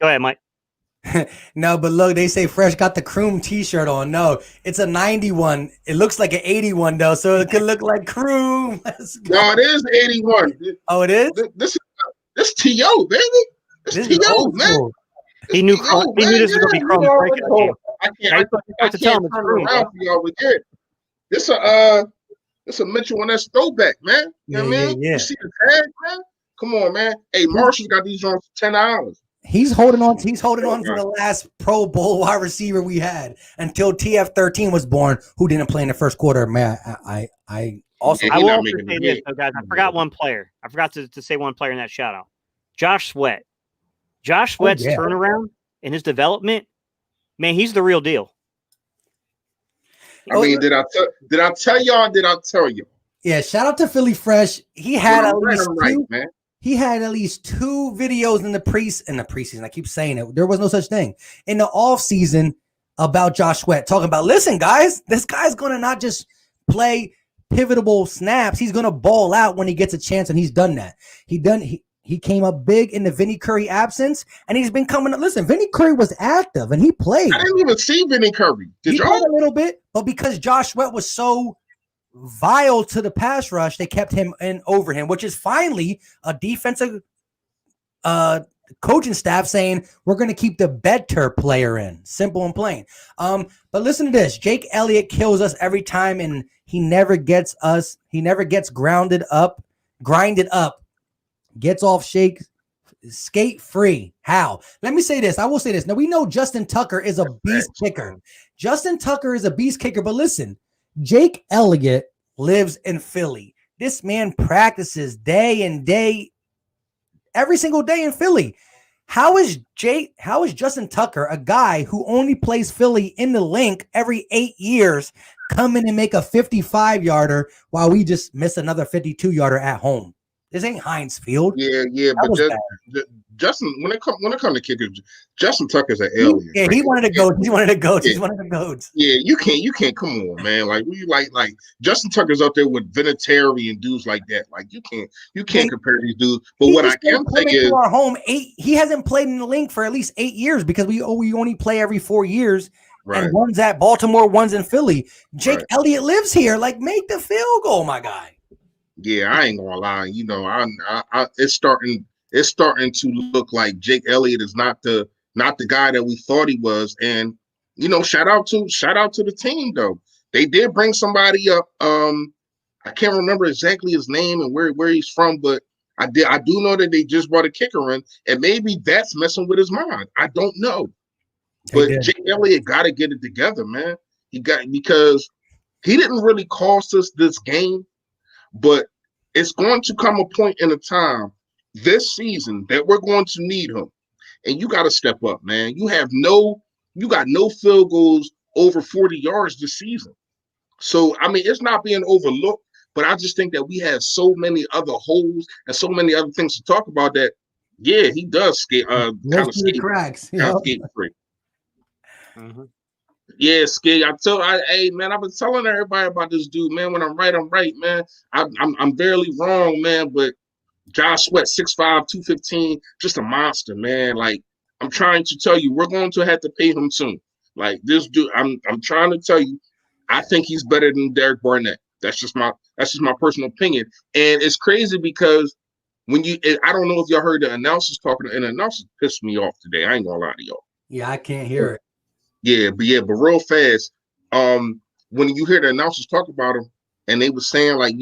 Go ahead, Mike. No, but look, they say Fresh got the Croom t-shirt on. No, it's a 91. It looks like an 81 though, so it could look like Croom. No, it is 81. Oh, it is? This T.O., baby. This T.O., man. He knew this was gonna be Chrome. I can't turn around for y'all with it. This a Mitchell and that's throwback, man. You know what I mean? Yeah. You see the tag, man? Come on, man. Hey, Marshall's got these on for $10. He's holding on for the last Pro Bowl wide receiver we had until TF13 was born, who didn't play in the first quarter. Man, I will say this, though, guys. I forgot one player. I forgot to say one player in that shout out. Josh Sweat. Josh Sweat's turnaround and his development, man, he's the real deal. I mean, did I tell y'all? Did I tell you? Yeah, shout out to Philly Fresh. He had at least man. He had at least 2 videos in the preseason. I keep saying it. There was no such thing in the off season about Josh Sweat talking about, listen, guys, this guy's going to not just play pivotal snaps. He's going to ball out when he gets a chance. And he's done that. He came up big in the Vinny Curry absence, and he's been coming up. Listen, Vinny Curry was active and he played. I didn't even see Vinny Curry. He played a little bit, but because Josh Sweat was so vile to the pass rush, they kept him in over him, which is finally a defensive coaching staff saying we're going to keep the better player in. Simple and plain. But listen to this. Jake Elliott kills us every time, and he never gets grinded up, gets off skate free. How? Let me say this. I will say this. Now, we know Justin Tucker is a beast kicker. But listen, Jake Elliott lives in Philly. This man practices day and day, every single day in Philly. How is Justin Tucker, a guy who only plays Philly in the link every 8 years, come in and make a 55-yarder while we just miss another 52-yarder at home? This ain't Heinz Field. Yeah, but Justin, when it comes to kickers, Justin Tucker's an alien. Yeah, he wanted to go. He's one of the goats. Yeah, you can't. Come on, man. Like we like Justin Tucker's up there with Vinatieri and dudes like that. Like you can't compare these dudes. But what I can say is, our home 8. He hasn't played in the league for at least 8 years because we only play every 4 years. Right. And one's at Baltimore, one's in Philly. Jake Elliott lives here. Like, make the field goal, my guy. Yeah, I ain't gonna lie. You know, it's starting to look like Jake Elliott is not the guy that we thought he was. And you know, shout out to the team though. They did bring somebody up. I can't remember exactly his name and where he's from, but I do know that they just brought a kicker in, and maybe that's messing with his mind. I don't know, but Jake Elliott got to get it together, man. Because he didn't really cost us this game. But it's going to come a point in a time this season that we're going to need him. And you got to step up, man. You got no field goals over 40 yards this season. So, I mean, it's not being overlooked, but I just think that we have so many other holes and so many other things to talk about that, yeah, he does skate, kind of skate free. Mhm. Yeah, Skid. Hey man, I've been telling everybody about this dude, man. When I'm right, man. I'm barely wrong, man. But Josh Sweat, 6'5", 215, just a monster, man. Like, I'm trying to tell you, we're going to have to pay him soon. Like this dude, I'm trying to tell you, I think he's better than Derek Barnett. That's just my personal opinion. And it's crazy because I don't know if y'all heard the announcers talking, and the announcers pissed me off today. I ain't gonna lie to y'all. Yeah, I can't hear it. But real fast, when you hear the announcers talk about him, and they were saying like,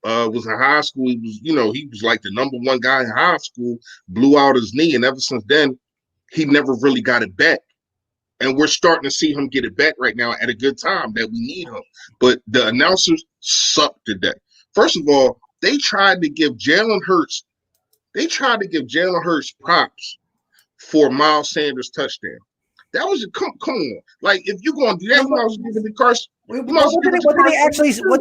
was in high school, he was like the number one guy in high school, blew out his knee, and ever since then, he never really got it back. And we're starting to see him get it back right now at a good time that we need him. But the announcers suck today. First of all, they tried to give Jalen Hurts props for Miles Sanders' touchdown. That was come on. Like, if you're going to do that, you might as well give it to Carson. What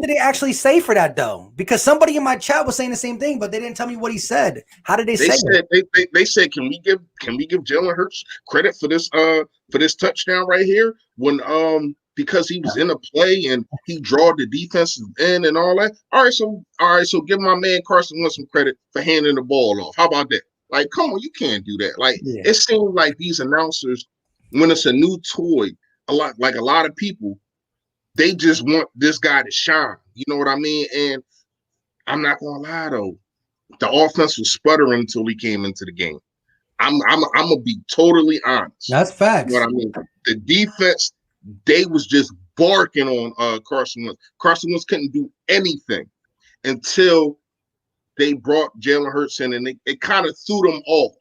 did they actually say for that though? Because somebody in my chat was saying the same thing, but they didn't tell me what he said. How did they say it? They said, can we give Jalen Hurts credit for this touchdown right here when because he was in a play and he drawed the defense in and all that. All right, so give my man Carson Wentz some credit for handing the ball off. How about that? Like, come on, you can't do that. Like, It seems like these announcers, when it's a new toy, a lot of people, they just want this guy to shine. You know what I mean? And I'm not gonna lie though, the offense was sputtering until he came into the game. I'm gonna be totally honest. That's facts. You know what I mean? The defense, they was just barking on Carson Wentz. Carson Wentz couldn't do anything until they brought Jalen Hurts in, and it kind of threw them off.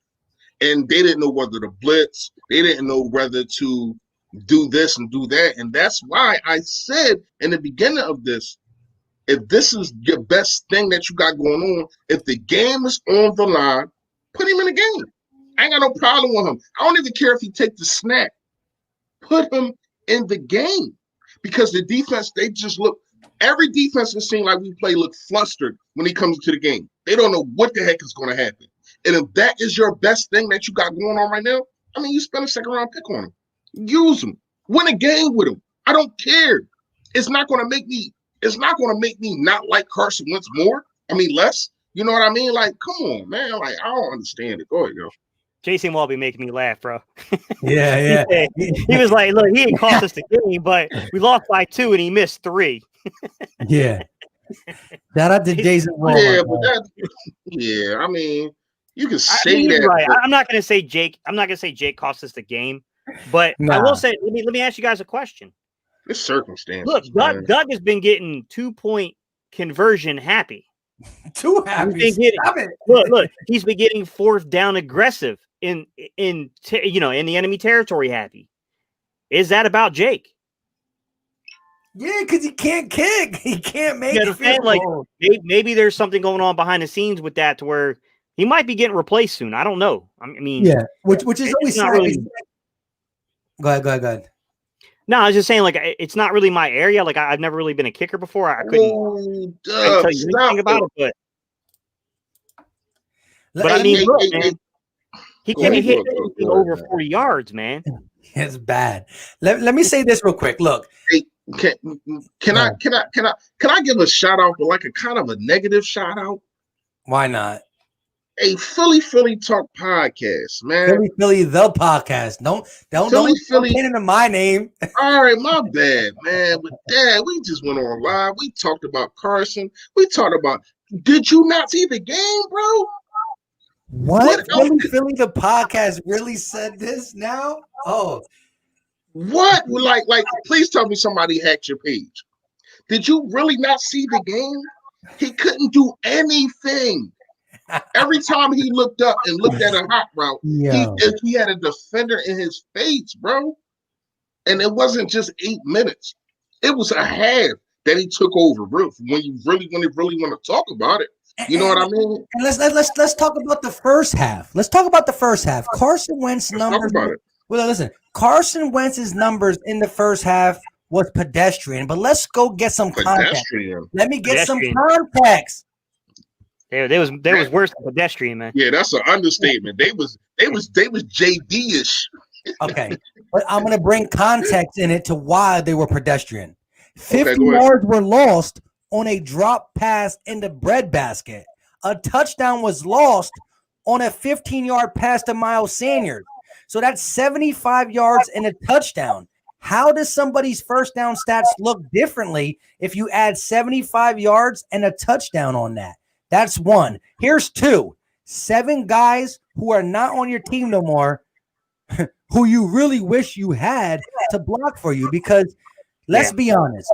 And they didn't know whether to blitz. They didn't know whether to do this and do that. And that's why I said in the beginning of this, if this is your best thing that you got going on, if the game is on the line, put him in the game. I ain't got no problem with him. I don't even care if he take the snap. Put him in the game. Because the defense, they just look, every defense it seems like we play look flustered when he comes into the game. They don't know what the heck is going to happen. And if that is your best thing that you got going on right now, I mean, you spend a second-round pick on him. Use him. Win a game with him. I don't care. It's not going to make me not like Carson Wentz more. I mean, less. You know what I mean? Like, come on, man. Like, I don't understand it. Go ahead, yo. Jason Wall be making me laugh, bro. Yeah. He was like, look, he ain't cost us the game, but we lost by 2 and he missed 3. Yeah. Shout out to Jason Wall. Yeah, but I mean, you can say that. Right. I'm not gonna say Jake cost us the game, but I will say, let me ask you guys a question. It's circumstances. Look, Doug has been getting 2-point conversion happy. Too happy. Look, he's been getting 4th down aggressive in the enemy territory happy. Is that about Jake? Yeah, because he can't kick. He can't make it. Like maybe there's something going on behind the scenes with that to where he might be getting replaced soon. I don't know. I mean, yeah, which is always not really. Go ahead. No, I was just saying, like, it's not really my area. Like, I've never really been a kicker before. I couldn't tell you anything about it, but I mean, look, man, he can't hit anything over 40 yards, man. It's bad. Let me say this real quick. Look, can I give a shout out, but like a kind of a negative shout out? Why not? A Philly Talk podcast, man. Philly the podcast. Don't get into my name. All right, my bad, man. But Dad, we just went on live. We talked about Carson. We talked about. Did you not see the game, bro? What Philly the podcast really said this now? Oh, what? Like, please tell me somebody hacked your page. Did you really not see the game? He couldn't do anything. Every time he looked up and looked at a hot route, he had a defender in his face, bro. And it wasn't just 8 minutes. It was a half that he took over, bro. When you really want to talk about it. You know what I mean? And let's talk about the first half. Let's talk about the first half. Carson Wentz numbers. Well, listen, Carson Wentz's numbers in the first half was pedestrian, but let's go get some context. Let me get some context. They was worse than pedestrian, man. Yeah, that's an understatement. They was JD-ish. Okay, but I'm going to bring context in it to why they were pedestrian. 50 go ahead. yards were lost on a drop pass in the breadbasket. A touchdown was lost on a 15-yard pass to Miles Sanders. So that's 75 yards and a touchdown. How does somebody's first down stats look differently if you add 75 yards and a touchdown on that? That's one. Here's two. 7 guys who are not on your team no more, who you really wish you had to block for you, because let's be honest,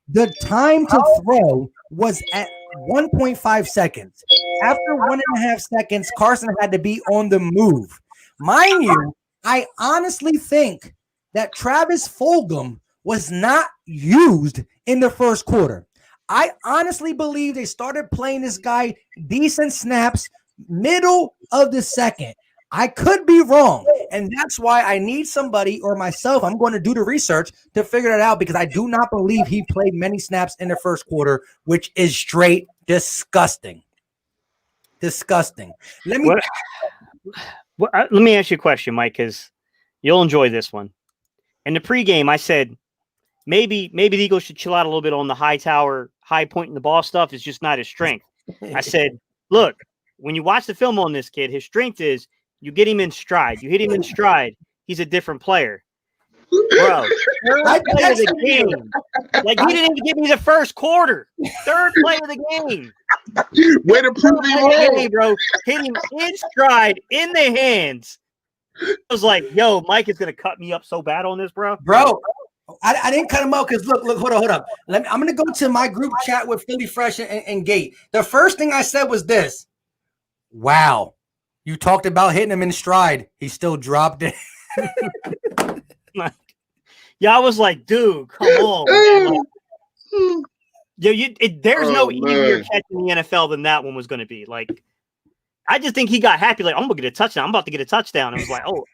the time to throw was at 1.5 seconds. After 1.5 seconds, Carson had to be on the move. Mind you, I honestly think that Travis Fulgham was not used in the first quarter. I honestly believe they started playing this guy decent snaps middle of the second. I could be wrong, and that's why I need somebody or myself. I'm going to do the research to figure that out, because I do not believe he played many snaps in the first quarter, which is straight disgusting. Disgusting. Let me ask you a question, Mike, because you'll enjoy this one. In the pregame, I said maybe the Eagles should chill out a little bit on the high point in the ball stuff. It's just not his strength. I said, look, when you watch the film on this kid, his strength is you get him in stride. You hit him in stride, he's a different player. Bro, third play of the game. Like, he didn't even give me the first quarter. Third play of the game. Way to prove me wrong, bro. Hit him in stride, in the hands. I was like, yo, Mike is going to cut me up so bad on this, bro. I didn't cut him out because look, hold up. I'm going to go to my group chat with Philly Fresh and Gate. The first thing I said was this. Wow. You talked about hitting him in stride. He still dropped it. Yeah, I was like, dude, come on. Like, there's no easier catch in the NFL than that one was going to be. Like, I just think he got happy. Like, I'm going to get a touchdown. I'm about to get a touchdown. I was like, oh.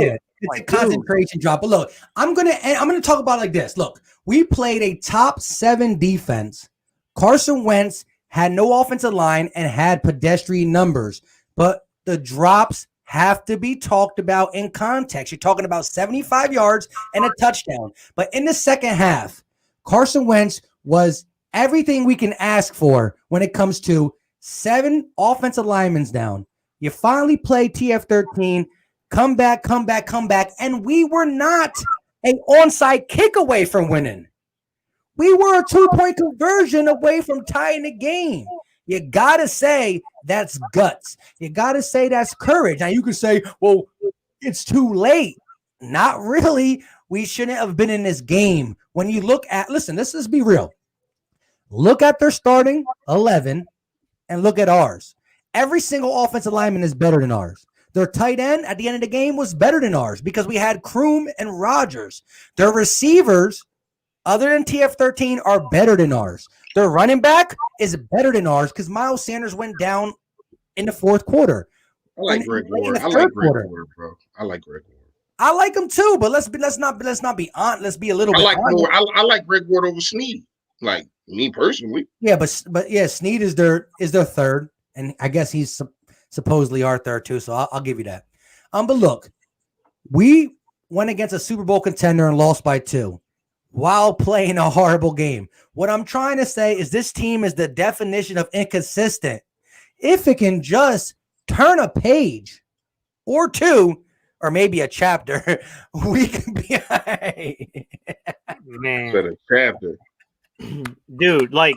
Yeah, it's like, a concentration drop. But look, I'm gonna talk about it like this. Look, we played a top 7 defense. Carson Wentz had no offensive line and had pedestrian numbers, but the drops have to be talked about in context. You're talking about 75 yards and a touchdown. But in the second half, Carson Wentz was everything we can ask for when it comes to 7 offensive linemen down. You finally play TF13, come back, and we were not an onside kick away from winning. We were a 2-point conversion away from tying the game. You got to say that's guts. You got to say that's courage. Now, you can say, well, it's too late. Not really. We shouldn't have been in this game. When you look at, listen, let's be real. Look at their starting 11 and look at ours. Every single offensive lineman is better than ours. Their tight end at the end of the game was better than ours because we had Kroom and Rodgers. Their receivers, other than TF13, are better than ours. Their running back is better than ours because Miles Sanders went down in the fourth quarter. I like Greg Ward. I like Greg Ward, bro. I like Greg Ward. I like him too, but let's not be honest. Let's be a little bit honest. I like Greg Ward over Snead. Like, me personally. Yeah, but yeah, Snead is their third, and I guess he's supposedly our third too. So I'll give you that. But look, we went against a Super Bowl contender and lost by 2 while playing a horrible game. What I'm trying to say is this team is the definition of inconsistent. If it can just turn a page or 2, or maybe a chapter, we can be man. A chapter. Dude, like,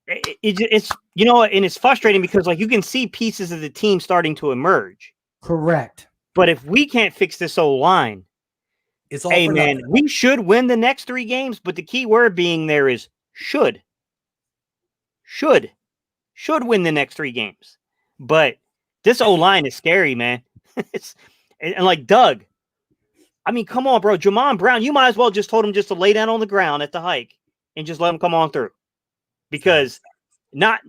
it's you know, and it's frustrating because, like, you can see pieces of the team starting to emerge. Correct. But if we can't fix this O-line, it's all hey, man, we should win the next 3 games, but the key word being there is should. Should win the next 3 games. But this O-line is scary, man. And like Doug, I mean, come on, bro. Jamon Brown, you might as well just told him just to lay down on the ground at the hike and just let him come on through. Because let's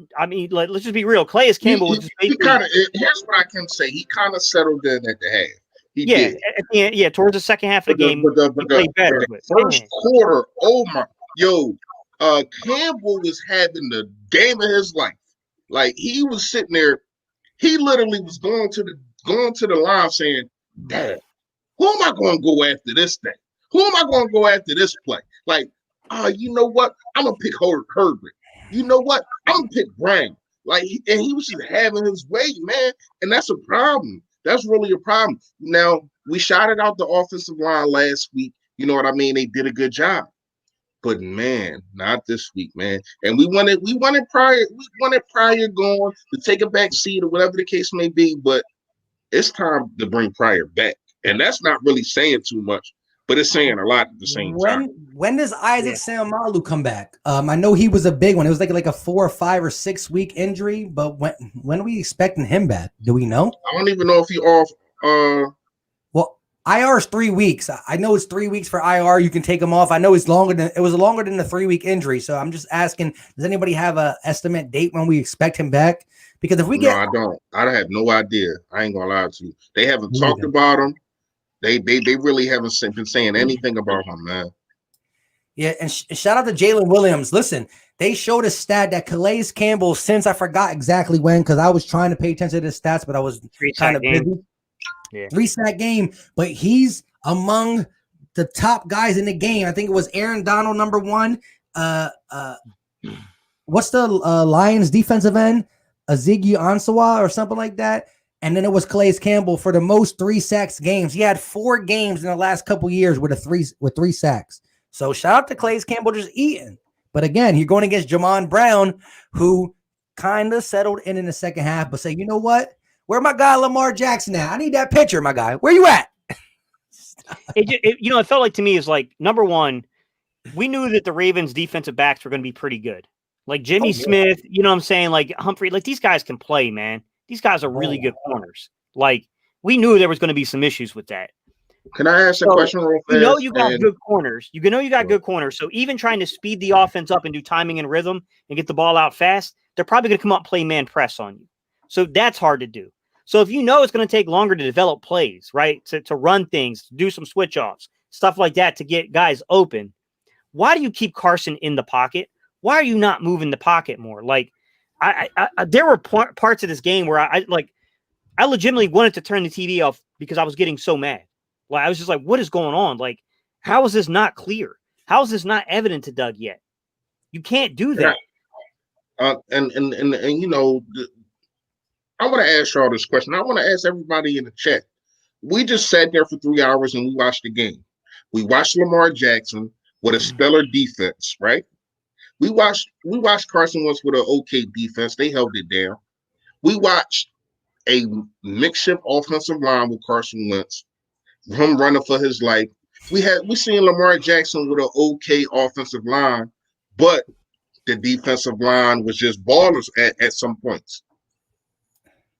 just be real. Calais Campbell was just here's what I can say. He kind of settled in at the half. He did. Towards the second half of the game, he played better. First quarter, Campbell was having the game of his life. Like, he was sitting there, he literally was going to the line saying, "Dad, Who am I going to go after this thing? Who am I going to go after this play? Like, you know what? I'm going to pick Herbert. You know what? I'm going to pick Brown. Like, and he was just having his way, man. And that's a problem. That's really a problem. Now, we shouted out the offensive line last week. You know what I mean? They did a good job. But man, not this week, man. And we wanted Pryor going to take a back seat or whatever the case may be. But it's time to bring Pryor back. And that's not really saying too much, but it's saying a lot at the same time. When does Isaac Seumalo come back? I know he was a big one. It was like a 4 or 5 or 6 week injury, but when are we expecting him back? Do we know? I don't even know if he off. Well, IR is 3 weeks. I know it's 3 weeks for IR. You can take him off. I know it was longer than the 3 week injury. So I'm just asking, does anybody have an estimate date when we expect him back? Because if we get, no, I don't. I have no idea. I ain't gonna lie to you. They haven't talked about him. They really haven't been saying anything about him, man. Yeah, and shout out to Jalen Williams. Listen, they showed a stat that Calais Campbell, since I forgot exactly when, because I was trying to pay attention to the stats, but I was kind of busy. Yeah. 3-sack game, but he's among the top guys in the game. I think it was Aaron Donald, number 1. What's the Lions defensive end? Azigi Ansawa or something like that. And then it was Calais Campbell for the most 3-sacks games. He had 4 games in the last couple years with 3 sacks. So shout out to Calais Campbell just eating. But again, you're going against Jamon Brown, who kind of settled in the second half, but say, you know what? Where my guy Lamar Jackson at? I need that picture, my guy. Where you at? It felt like to me is like, number one, we knew that the Ravens defensive backs were going to be pretty good. Like Jimmy Smith, you know what I'm saying? Like Humphrey, like these guys can play, man. These guys are really good corners. Like we knew there was going to be some issues with that. Can I ask a question real fast? You know you got good corners. You know you got good corners. So even trying to speed the offense up and do timing and rhythm and get the ball out fast, they're probably going to come up and play man press on you. So that's hard to do. So if you know it's going to take longer to develop plays, right, to run things, to do some switch offs, stuff like that to get guys open, why do you keep Carson in the pocket? Why are you not moving the pocket more? Like, I there were parts of this game where I legitimately wanted to turn the TV off because I was getting so mad. Like, I was just like, what is going on? Like, how is this not clear? How is this not evident to Doug yet? You can't do that. And you know, I want to ask y'all this question. I want to ask everybody in the chat. We just sat there for 3 hours and we watched the game. We watched Lamar Jackson with a stellar defense, right? We watched Carson Wentz with an okay defense. They held it down. We watched a makeshift offensive line with Carson Wentz, him running for his life. We seen Lamar Jackson with an okay offensive line, but the defensive line was just ballers at some points.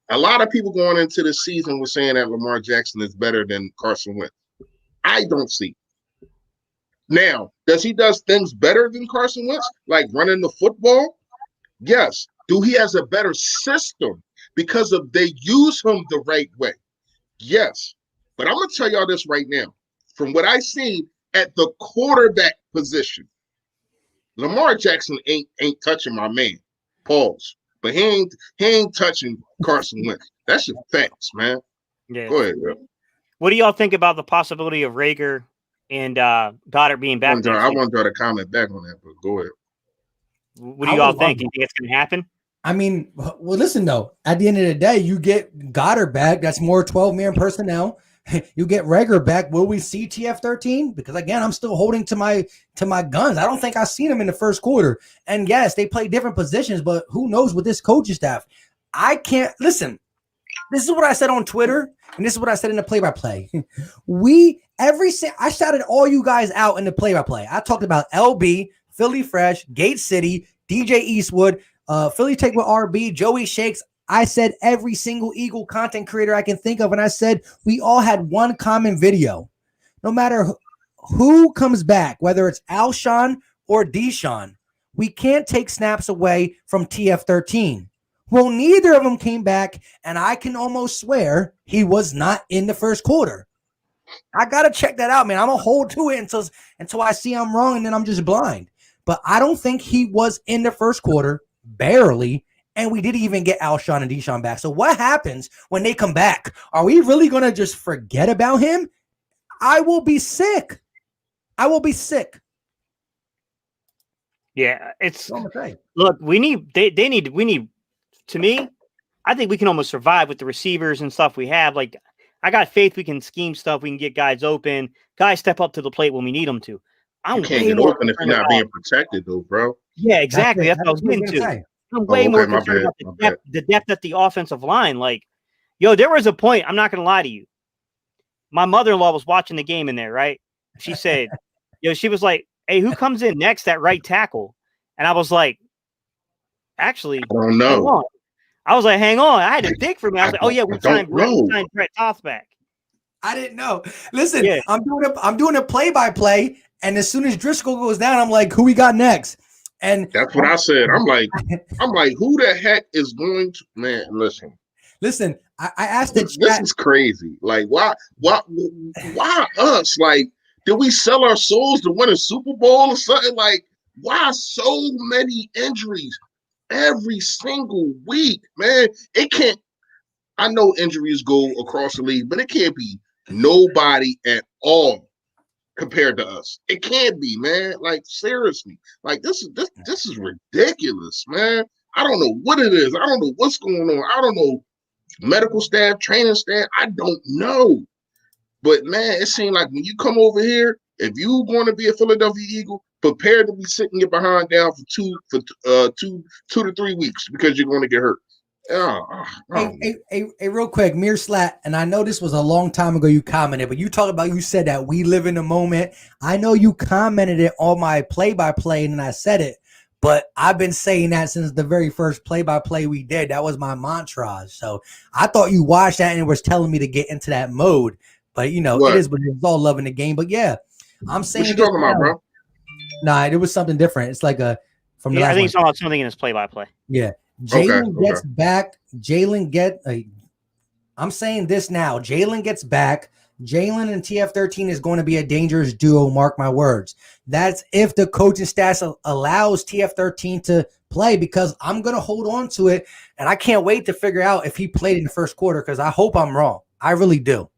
A lot of people going into the season were saying that Lamar Jackson is better than Carson Wentz. I don't see. Now, does he does things better than Carson Wentz, like running the football? Yes. Do he has a better system because of they use him the right way? Yes. But I'm gonna tell y'all this right now. From what I see at the quarterback position, Lamar Jackson ain't touching my man. Pause. But he ain't touching Carson Wentz. That's just facts, man. Yeah. Go ahead, bro. What do y'all think about the possibility of Rager and Goddard being back? I want y'all to comment back on that, but go ahead. What do y'all think? Do you think it's going to happen? I mean, well, listen, though. At the end of the day, you get Goddard back. That's more 12-man personnel. You get Rager back. Will we see TF13? Because, again, I'm still holding to my guns. I don't think I've seen him in the first quarter. And, yes, they play different positions, but who knows with this coaching staff. I can't – listen, this is what I said on Twitter, and this is what I said in the play-by-play. I shouted all you guys out in the play-by-play. I talked about LB, Philly Fresh, Gate City, DJ Eastwood, Philly Take with RB, Joey Shakes. I said every single Eagle content creator I can think of, and I said we all had one common video. No matter who comes back, whether it's Alshon or Deshaun, we can't take snaps away from TF13. Well, neither of them came back, and I can almost swear he was not in the first quarter. I got to check that out, man. I'm going to hold to it until I see I'm wrong, and then I'm just blind. But I don't think he was in the first quarter, barely, and we didn't even get Alshon and Deshaun back. So what happens when they come back? Are we really going to just forget about him? I will be sick. I will be sick. Yeah, it's What I'm gonna say. look. We need to me. I think we can almost survive with the receivers and stuff we have. Like, I got faith we can scheme stuff. We can get guys open. Guys step up to the plate when we need them to. You I'm can't way get more open if you're concerned not about. being protected, though, bro. Yeah, exactly. That's what I was what getting gonna to. say. I'm way Oh, more okay, my concerned bad, about my bad. the depth at the offensive line. Like, yo, there was a point. I'm not gonna lie to you. My mother-in-law was watching the game in there, right? She said, yo, she was like, hey, who comes in next at right tackle? And I was like, actually, I don't hang know. on. I was like, hang on. I had to think for me. I was like, oh yeah, I don't we know. signed Brett Toth back. I didn't know. Listen, Yeah. I'm doing a play-by-play, and as soon as Driscoll goes down, I'm like, who we got next? And That's what I said. I'm like, who the heck is going to, man, listen, I asked the this chat. is crazy. Like, why us? Like, did we sell our souls to win a Super Bowl or something? Like, why so many injuries every single week, man? It can't, I know injuries go across the league, but it can't be nobody at all compared to us. It can't be, man. Like, seriously. Like, this is ridiculous, man. I don't know what it is. I don't know what's going on. I don't know medical staff, training staff. I don't know. But man, it seems like when you come over here, if you're going to be a Philadelphia Eagle, prepare to be sitting your behind down for two to 3 weeks because you're going to get hurt. Hey, real quick, Mir Slat, and I know this was a long time ago you commented, but you said that we live in the moment. I know you commented it on my play-by-play, and I said it, but I've been saying that since the very first play-by-play we did. That was my mantra. So I thought you watched that and it was telling me to get into that mode. But, What? it is what it is. It's all love in the game. But, yeah, I'm saying What you talking about, bro? Nah, it was something different. It's like from the last I think one. he's talking about something in his play-by-play. Yeah. Jalen gets back. I'm saying this now. Jalen gets back. Jalen and TF13 is going to be a dangerous duo. Mark my words. That's if the coaching staff allows TF13 to play, because I'm going to hold on to it. And I can't wait to figure out if he played in the first quarter, because I hope I'm wrong. I really do.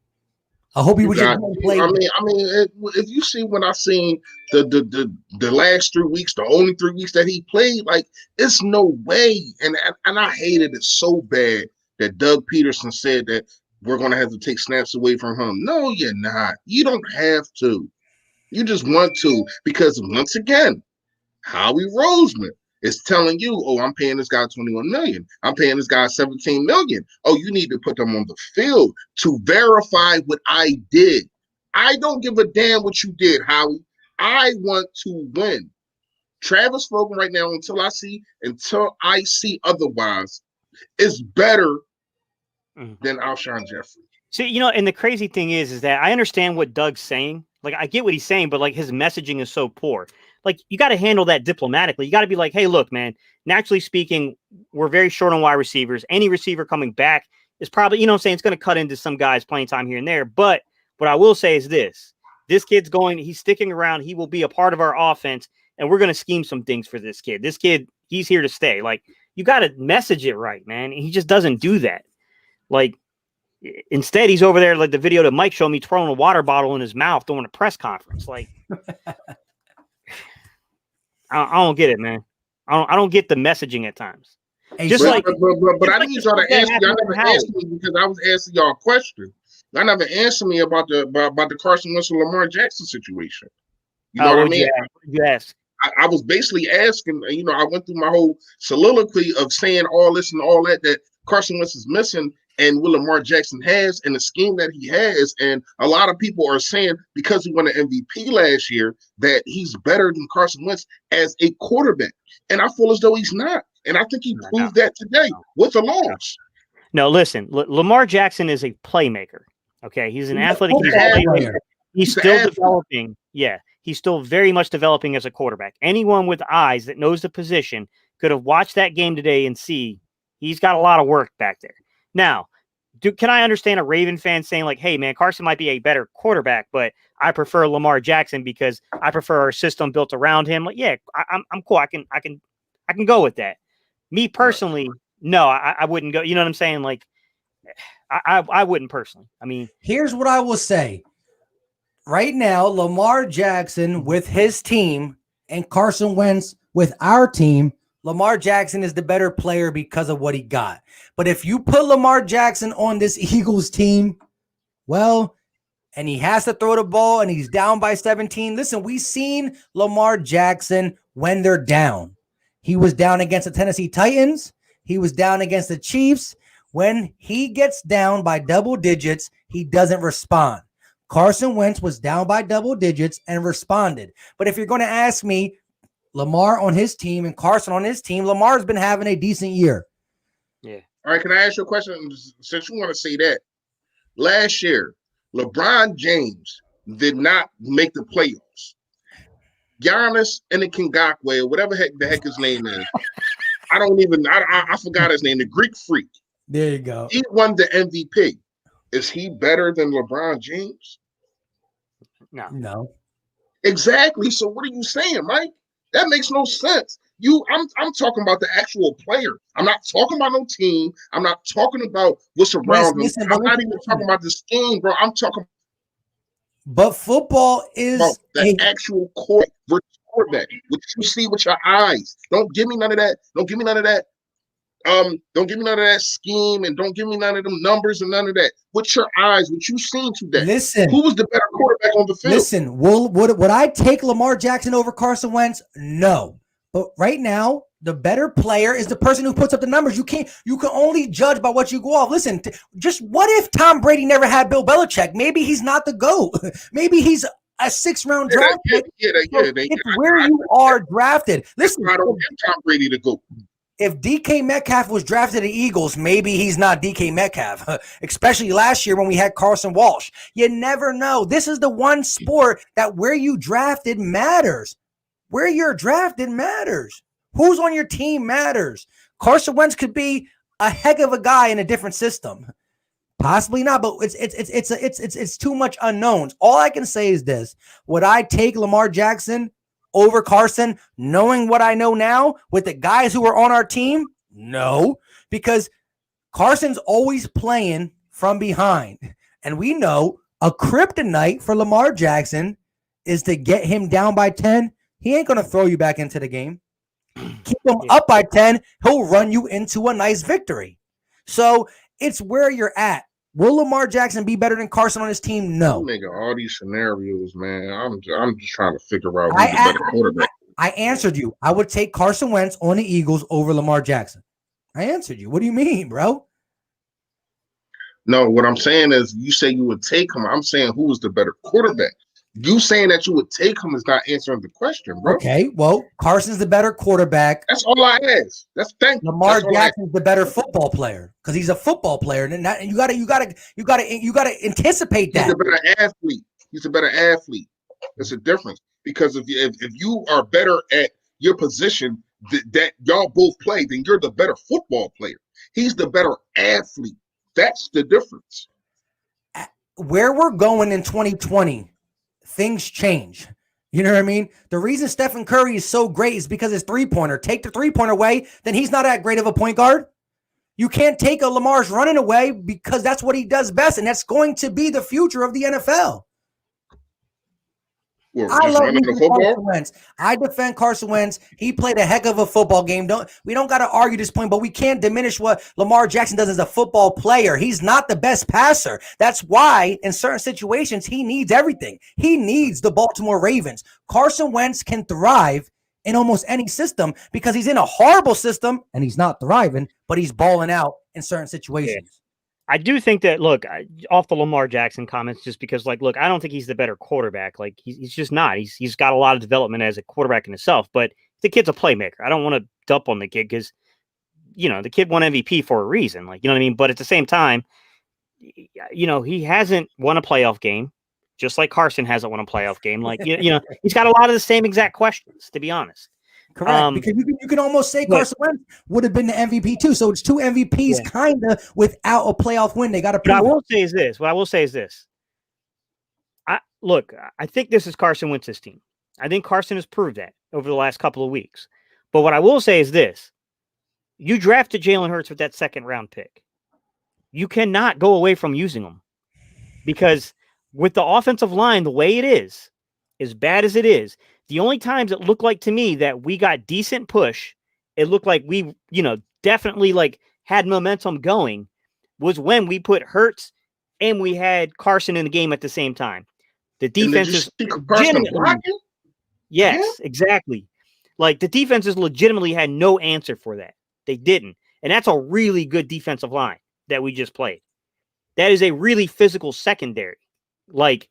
I hope he would just play. I mean, if you see when I seen the last 3 weeks, the only 3 weeks that he played, like, it's no way. And I hated it so bad that Doug Peterson said that we're gonna have to take snaps away from him. No, you're not. You don't have to. You just want to, because once again, Howie Roseman is telling you, oh, I'm paying this guy $21 million. I'm paying this guy $17 million. Oh, you need to put them on the field to verify what I did. I don't give a damn what you did, Howie. I want to win. Travis Fulgham right now, until I see otherwise, is better than Alshon Jeffrey. See, and the crazy thing is that I understand what Doug's saying. Like, I get what he's saying, but like his messaging is so poor. Like, you got to handle that diplomatically. You got to be like, hey, look, man, naturally speaking, we're very short on wide receivers. Any receiver coming back is probably, what I'm saying, it's going to cut into some guys playing time here and there. But what I will say is this kid's he's sticking around. He will be a part of our offense, and we're going to scheme some things for this kid. This kid, he's here to stay. Like, you got to message it right, man. He just doesn't do that. Like, instead, he's over there, like the video that Mike showed me, throwing a water bottle in his mouth during a press conference. Like, I don't get it, man. I don't get the messaging at times. But I need y'all to answer. Y'all never answered me because I was asking y'all a question. Y'all never answered me about the Carson Wentz and Lamar Jackson situation. You know what I mean? Yes. I was basically asking. I went through my whole soliloquy of saying all this and all that Carson Wentz is missing and what Lamar Jackson has and the scheme that he has. And a lot of people are saying because he won an MVP last year that he's better than Carson Wentz as a quarterback. And I feel as though he's not. And I think he proved that today with a loss. No, listen, Lamar Jackson is a playmaker. Okay. He's an athletic playmaker. He's still developing. Yeah. He's still very much developing as a quarterback. Anyone with eyes that knows the position could have watched that game today and see he's got a lot of work back there. Now, can I understand a Raven fan saying like, hey, man, Carson might be a better quarterback, but I prefer Lamar Jackson because I prefer our system built around him. Like, yeah, I'm cool. I can go with that. Me personally, no, I wouldn't go. You know what I'm saying? Like, I wouldn't personally. I mean, here's what I will say. right now, Lamar Jackson with his team and Carson Wentz with our team, Lamar Jackson is the better player because of what he got. But if you put Lamar Jackson on this Eagles team, well, and he has to throw the ball and he's down by 17. Listen, we've seen Lamar Jackson when they're down. He was down against the Tennessee Titans. He was down against the Chiefs. When he gets down by double digits, he doesn't respond. Carson Wentz was down by double digits and responded. But if you're going to ask me, Lamar on his team and Carson on his team, Lamar's been having a decent year. Yeah. All right, can I ask you a question? Since you want to say that, last year, LeBron James did not make the playoffs. Giannis Antetokounmpo, or whatever the heck his name is, I forgot his name, the Greek freak. There you go. He won the MVP. Is he better than LeBron James? No. Exactly. So what are you saying, Mike? That makes no sense. I'm talking about the actual player. I'm not talking about no team. I'm not talking about what's around him. I'm not even talking about the scheme, bro. I'm talking. But football is the actual quarterback, which you see with your eyes. Don't give me none of that. Don't give me none of that. Don't give me none of that scheme, and don't give me none of them numbers and none of that. With your eyes, what you seen today. Listen, who was the better quarterback on the field? Listen, would I take Lamar Jackson over Carson Wentz? No. But right now, the better player is the person who puts up the numbers. You can only judge by what you go off. Listen, just what if Tom Brady never had Bill Belichick? Maybe he's not the GOAT. Maybe he's a 6th-round draft pick. It's where you are drafted. Listen, I don't give Tom Brady the GOAT. If DK Metcalf was drafted to the Eagles, maybe he's not DK Metcalf, especially last year when we had Carson Walsh. You never know. This is the one sport that where you drafted matters. Where you're drafted matters. Who's on your team matters. Carson Wentz could be a heck of a guy in a different system. Possibly not, but it's too much unknowns. All I can say is this. Would I take Lamar Jackson over Carson, knowing what I know now with the guys who are on our team? No, because Carson's always playing from behind. And we know a kryptonite for Lamar Jackson is to get him down by 10. He ain't going to throw you back into the game. Keep him up by 10. He'll run you into a nice victory. So it's where you're at. Will Lamar Jackson be better than Carson on his team? No. I'm making all these scenarios, man. I'm just trying to figure out who's the better quarterback. I answered you. I would take Carson Wentz on the Eagles over Lamar Jackson. I answered you. What do you mean, bro? No, what I'm saying is you say you would take him. I'm saying who is the better quarterback. You saying that you would take him is not answering the question, bro. Okay, well, Carson's the better quarterback. That's all I ask. Lamar Jackson's the better football player because he's a football player, and you gotta anticipate that. He's a better athlete. He's a better athlete. There's a difference because if you are better at your position that y'all both play, then you're the better football player. He's the better athlete. That's the difference. Where we're going in 2020. Things change. You know what I mean? The reason Stephen Curry is so great is because his three-pointer. Take the three-pointer away, then he's not that great of a point guard. You can't take a Lamar's running away because that's what he does best, and that's going to be the future of the NFL. Well, I love Carson Wentz. I defend Carson Wentz. He played a heck of a football game. We don't got to argue this point, but we can't diminish what Lamar Jackson does as a football player. He's not the best passer. That's why in certain situations he needs everything. He needs the Baltimore Ravens. Carson Wentz can thrive in almost any system because he's in a horrible system and he's not thriving, but he's balling out in certain situations. Yeah. I do think that, look, off the Lamar Jackson comments, just because, like, look, I don't think he's the better quarterback. Like, he's just not. He's got a lot of development as a quarterback in himself, but the kid's a playmaker. I don't want to dump on the kid because, you know, the kid won MVP for a reason. Like, you know what I mean? But at the same time, you know, he hasn't won a playoff game, just like Carson hasn't won a playoff game. Like, you know, he's got a lot of the same exact questions, to be honest. Correct, because you can almost say Carson Wentz would have been the MVP too. So it's two MVPs kind of without a playoff win. They got to prove. What I will say is this. I think this is Carson Wentz's team. I think Carson has proved that over the last couple of weeks. But what I will say is this. You drafted Jalen Hurts with that second round pick. You cannot go away from using him because with the offensive line the way it is, as bad as it is, the only times it looked like to me that we got decent push, it looked like we, definitely like had momentum going, was when we put Hurts and we had Carson in the game at the same time. The defense is Carson blocking? Yes, exactly. Like the defenses legitimately had no answer for that. They didn't. And that's a really good defensive line that we just played. That is a really physical secondary. Like,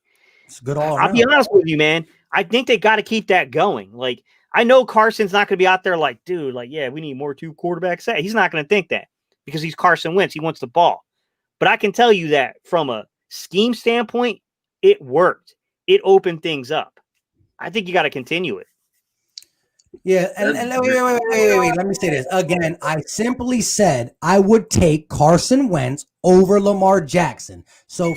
it's good all I'll around. be honest with you, man. I think they got to keep that going. Like, I know Carson's not going to be out there like, dude, like, yeah, we need more 2 quarterbacks. He's not going to think that because he's Carson Wentz. He wants the ball. But I can tell you that from a scheme standpoint, it worked. It opened things up. I think you got to continue it. Yeah, and wait. Let me say this again. I simply said I would take Carson Wentz over Lamar Jackson. So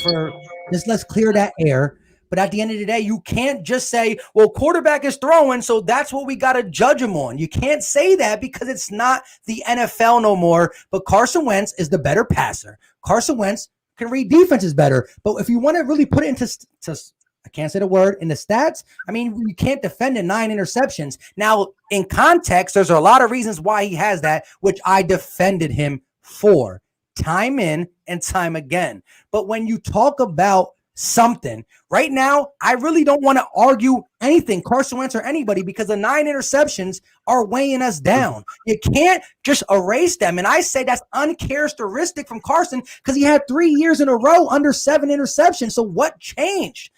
let's clear that air. But at the end of the day, you can't just say, well, quarterback is throwing, so that's what we got to judge him on. You can't say that because it's not the NFL no more. But Carson Wentz is the better passer. Carson Wentz can read defenses better. But if you want to really put it into I can't say the word in the stats. I mean, you can't defend 9 interceptions. Now, in context, there's a lot of reasons why he has that, which I defended him for time in and time again. But when you talk about something right now, I really don't want to argue anything, Carson Wentz or anybody, because the 9 interceptions are weighing us down. You can't just erase them. And I say that's uncharacteristic from Carson because he had 3 years in a row under 7 interceptions. So what changed?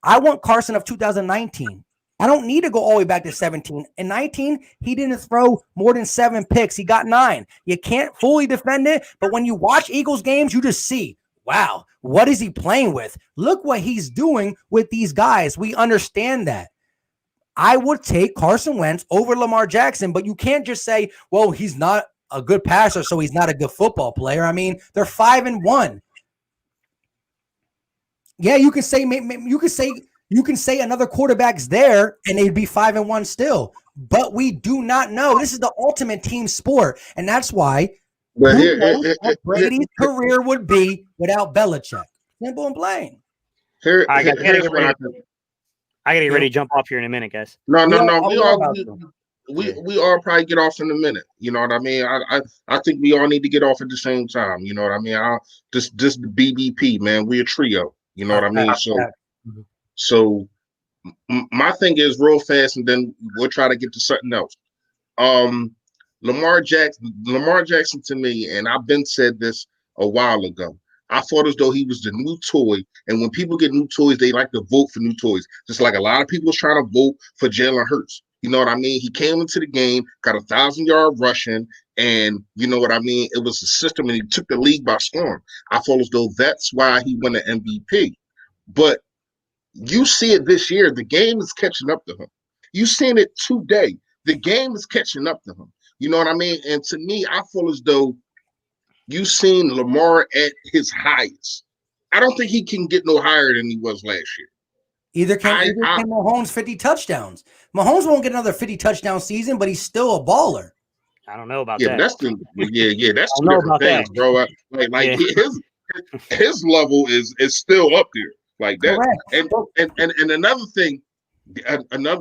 I want Carson of 2019. I don't need to go all the way back to 17. In 19, he didn't throw more than 7 picks. He got 9. You can't fully defend it, but when you watch Eagles games, you just see, wow, what is he playing with? Look what he's doing with these guys. We understand that. I would take Carson Wentz over Lamar Jackson, but you can't just say, well, he's not a good passer, so he's not a good football player. I mean, they're 5-1. Yeah, you can say another quarterback's there and they'd be 5-1 still. But we do not know. This is the ultimate team sport, and that's why who knows what Brady's career would be without Belichick. Simple and plain. I got to get ready to jump off here in a minute, guys. No. We all probably get off in a minute. You know what I mean? I think we all need to get off at the same time. You know what I mean? Just the BBP, man. We're a trio. You know what I mean? So my thing is real fast, and then we'll try to get to something else. Lamar Jackson to me, and I've been said this a while ago. I thought as though he was the new toy, and when people get new toys, they like to vote for new toys. Just like a lot of people was trying to vote for Jalen Hurts. You know what I mean? He came into the game, got 1,000-yard rushing, and you know what I mean? It was a system, and he took the league by storm. I feel as though that's why he won the MVP. But you see it this year. The game is catching up to him. You've seen it today. The game is catching up to him. You know what I mean? And to me, I feel as though you've seen Lamar at his highest. I don't think he can get no higher than he was last year. Either can Mahomes 50 touchdowns. Mahomes won't get another 50 touchdown season, but he's still a baller. I don't know about that. That's that's two different things, bro. His level is still up there like that. Correct. And another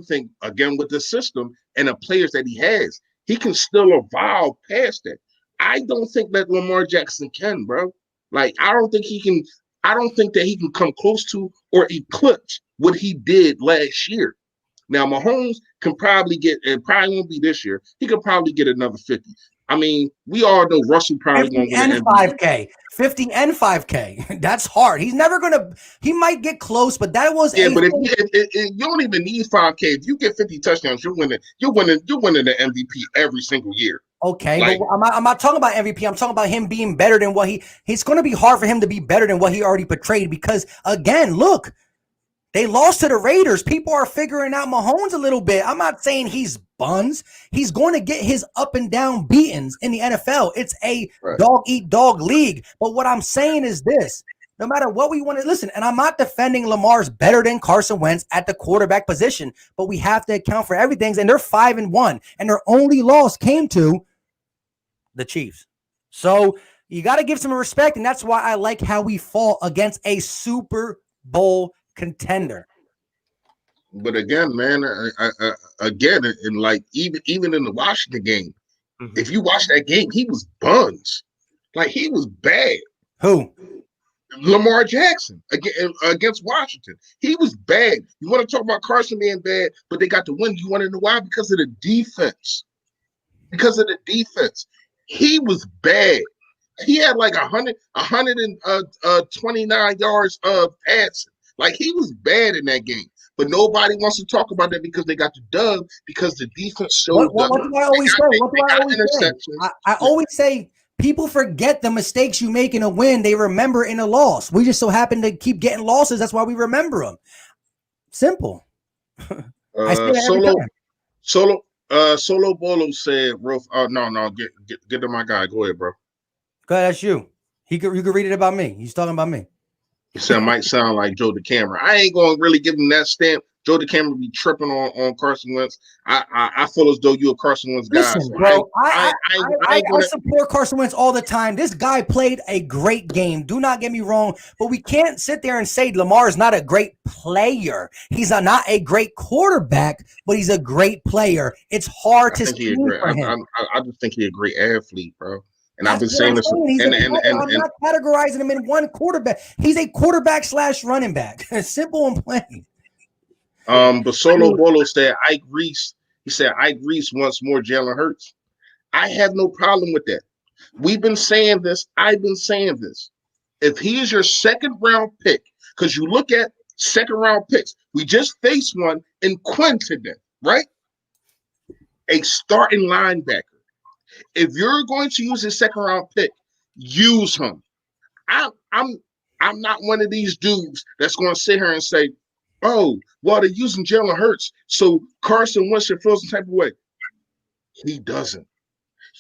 thing again with the system and the players that he has, he can still evolve past that. I don't think that Lamar Jackson can, bro. Like I don't think that he can come close to or eclipse what he did last year. Now Mahomes can probably get, it probably won't be this year. He could probably get another 50. I mean, we all know Russell probably won't get an 5K. 50 and 5K. That's hard. He's never gonna. He might get close, but that was But if you don't even need 5K. If you get 50 touchdowns, you're winning the MVP every single year. Okay, but I'm not talking about MVP. I'm talking about him being better than what he's going to be hard for him to be better than what he already portrayed because, again, look, they lost to the Raiders. People are figuring out Mahomes a little bit. I'm not saying he's buns. He's going to get his up and down beatings in the NFL. It's a dog-eat-dog league. But what I'm saying is this. No matter what we want to listen, and I'm not defending Lamar's better than Carson Wentz at the quarterback position, but we have to account for everything. And they're 5-1, and their only loss came to the Chiefs. So you got to give some respect, and that's why I like how we fought against a super Bowl contender. But again, man, again, and like even in the Washington game, if you watch that game, he was buns. Like he was bad. Who? Lamar Jackson against Washington. He was bad. You want to talk about Carson being bad, but they got the win. You want to know why? Because of the defense. Because of the defense. He was bad. He had like 129 yards of passing. Like he was bad in that game. But nobody wants to talk about that because they got the dub because the defense showed what up. do I always say? What do I always say? I always say people forget the mistakes you make in a win. They remember in a loss. We just so happen to keep getting losses. That's why we remember them. Simple. I say that every time. Solo Bolo said, no, get to my guy. Go ahead, bro. Go ahead, that's you. You could read it about me. He's talking about me. He said, might sound like Joe DeCamera. I ain't going to really give him that stamp. Joe DeCamera be tripping on Carson Wentz. I feel as though you're a Carson Wentz guy. Listen, so bro, I support Carson Wentz all the time. This guy played a great game. Do not get me wrong, but we can't sit there and say Lamar is not a great player. He's not a great quarterback, but he's a great player. It's hard to see for him. I just think he's a great athlete, bro. And I've been saying this. I'm not categorizing him in one quarterback. He's a quarterback / running back. Simple and plain. But Solo Bolo said Ike Reese. He said Ike Reese wants more Jalen Hurts. I have no problem with that. We've been saying this. I've been saying this. If he is your second round pick, because you look at second round picks, we just faced one in Quentin, right? A starting linebacker. If you're going to use his second round pick, use him. I'm not one of these dudes that's going to sit here and say, oh, well, they're using Jalen Hurts, so Carson Wentz should feel some type of way. He doesn't.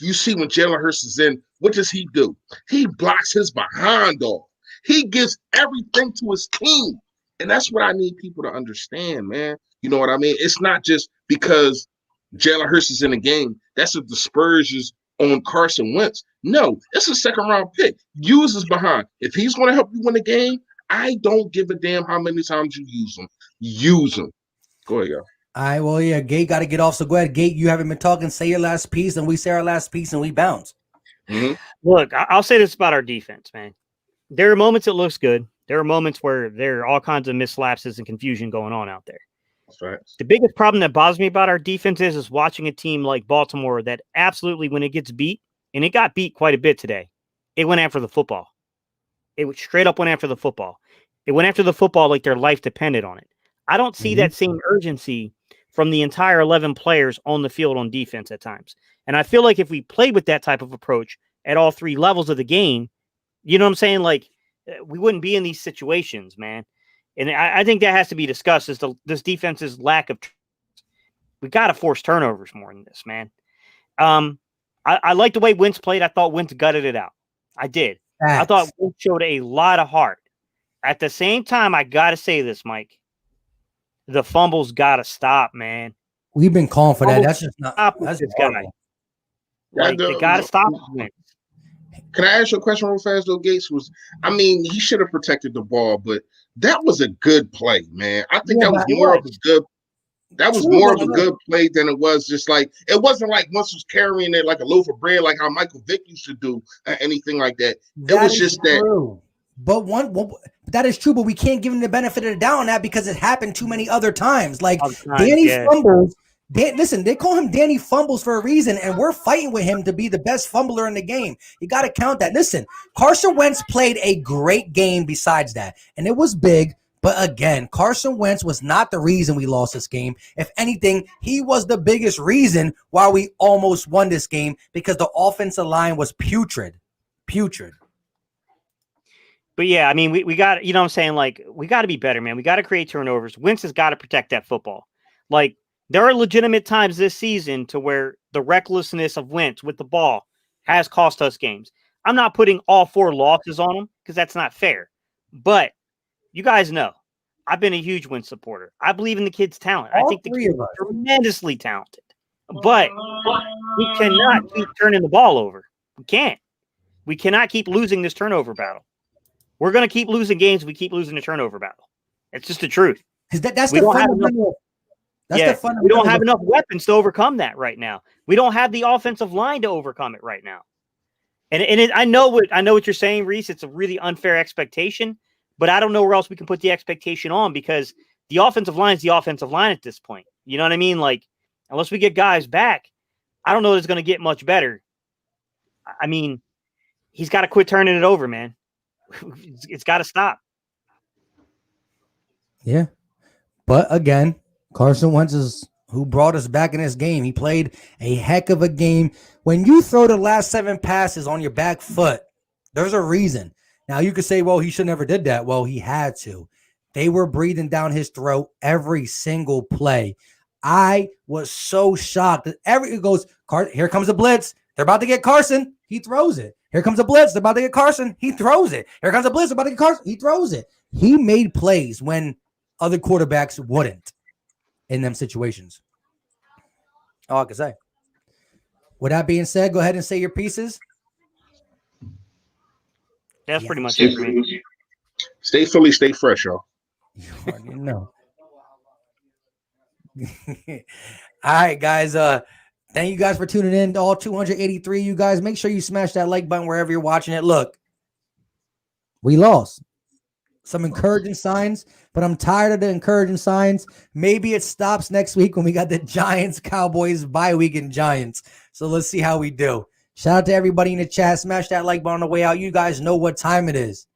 You see when Jalen Hurts is in, what does he do? He blocks his behind off. He gives everything to his team. And that's what I need people to understand, man. You know what I mean? It's not just because Jalen Hurts is in the game. That's a dispersions on Carson Wentz. No, it's a second round pick. Use his behind. If he's going to help you win the game, I don't give a damn how many times you use him. Use him. Go ahead, y'all. All right, well, yeah, Gate got to get off. So go ahead, Gate. You haven't been talking. Say your last piece, and we say our last piece, and we bounce. Mm-hmm. Look, I'll say this about our defense, man. There are moments it looks good. There are moments where there are all kinds of mislapses and confusion going on out there. That's right. The biggest problem that bothers me about our defense is watching a team like Baltimore that absolutely, when it gets beat, and it got beat quite a bit today, it went after the football. It straight up went after the football. It went after the football like their life depended on it. I don't see that same urgency from the entire 11 players on the field on defense at times. And I feel like if we played with that type of approach at all three levels of the game, you know what I'm saying? Like, we wouldn't be in these situations, man. And I think that has to be discussed is this defense's lack of. We got to force turnovers more than this, man. I like the way Wentz played. I thought Wentz gutted it out. I did. I thought Wentz showed a lot of heart. At the same time, I got to say this, Mike. The fumbles got to stop, man. We've been calling for that. That's just not. That's this guy. Like, they got to stop Wentz. Can I ask you a question real fast, though, Gates? He should have protected the ball, but that was a good play, man. I think that was more of a good. That was more of a good play than it was just like it wasn't like Wentz was carrying it like a loaf of bread, like how Michael Vick used to do, anything like that. It was just true. But that is true, but we can't give him the benefit of the doubt on that because it happened too many other times. Like Danny fumbles. Listen, they call him Danny Fumbles for a reason, and we're fighting with him to be the best fumbler in the game. You got to count that. Listen, Carson Wentz played a great game besides that, and it was big. But again, Carson Wentz was not the reason we lost this game. If anything, he was the biggest reason why we almost won this game because the offensive line was putrid. But yeah, I mean, we got, you know what I'm saying? Like, we got to be better, man. We got to create turnovers. Wentz has got to protect that football. Like, there are legitimate times this season to where the recklessness of Wentz with the ball has cost us games. I'm not putting all 4 losses on him because that's not fair. But you guys know, I've been a huge Wentz supporter. I believe in the kid's talent. I think the kid's tremendously talented. But we cannot keep turning the ball over. We can't. We cannot keep losing this turnover battle. We're going to keep losing games if we keep losing the turnover battle. It's just the truth. That's We the don't have enough. fundamental. That's Yeah, the fundamental. we don't have enough weapons to overcome that right now. We don't have the offensive line to overcome it right now. I know what you're saying, Reese. It's a really unfair expectation, but I don't know where else we can put the expectation on because the offensive line is the offensive line at this point. You know what I mean? Like, unless we get guys back, I don't know that it's going to get much better. I mean, he's got to quit turning it over, man. It's got to stop. Yeah. But again, Carson Wentz is who brought us back in this game. He played a heck of a game. When you throw the last 7 passes on your back foot, there's a reason. Now, you could say, well, he should never did that. Well, he had to. They were breathing down his throat every single play. I was so shocked that it goes, here comes a blitz. They're about to get Carson. He throws it. Here comes a blitz. They're about to get Carson. He throws it. Here comes a blitz. They're about to get Carson. He throws it. He made plays when other quarterbacks wouldn't in them situations. All I can say. With that being said, go ahead and say your pieces. That's pretty much it for me. Stay Philly, stay fresh, y'all. You already know. All right, guys. Thank you guys for tuning in to all 283. You guys, make sure you smash that like button wherever you're watching it. Look, we lost. Some encouraging signs, but I'm tired of the encouraging signs. Maybe it stops next week when we got the Giants, Cowboys, bye week and Giants. So let's see how we do. Shout out to everybody in the chat. Smash that like button on the way out. You guys know what time it is.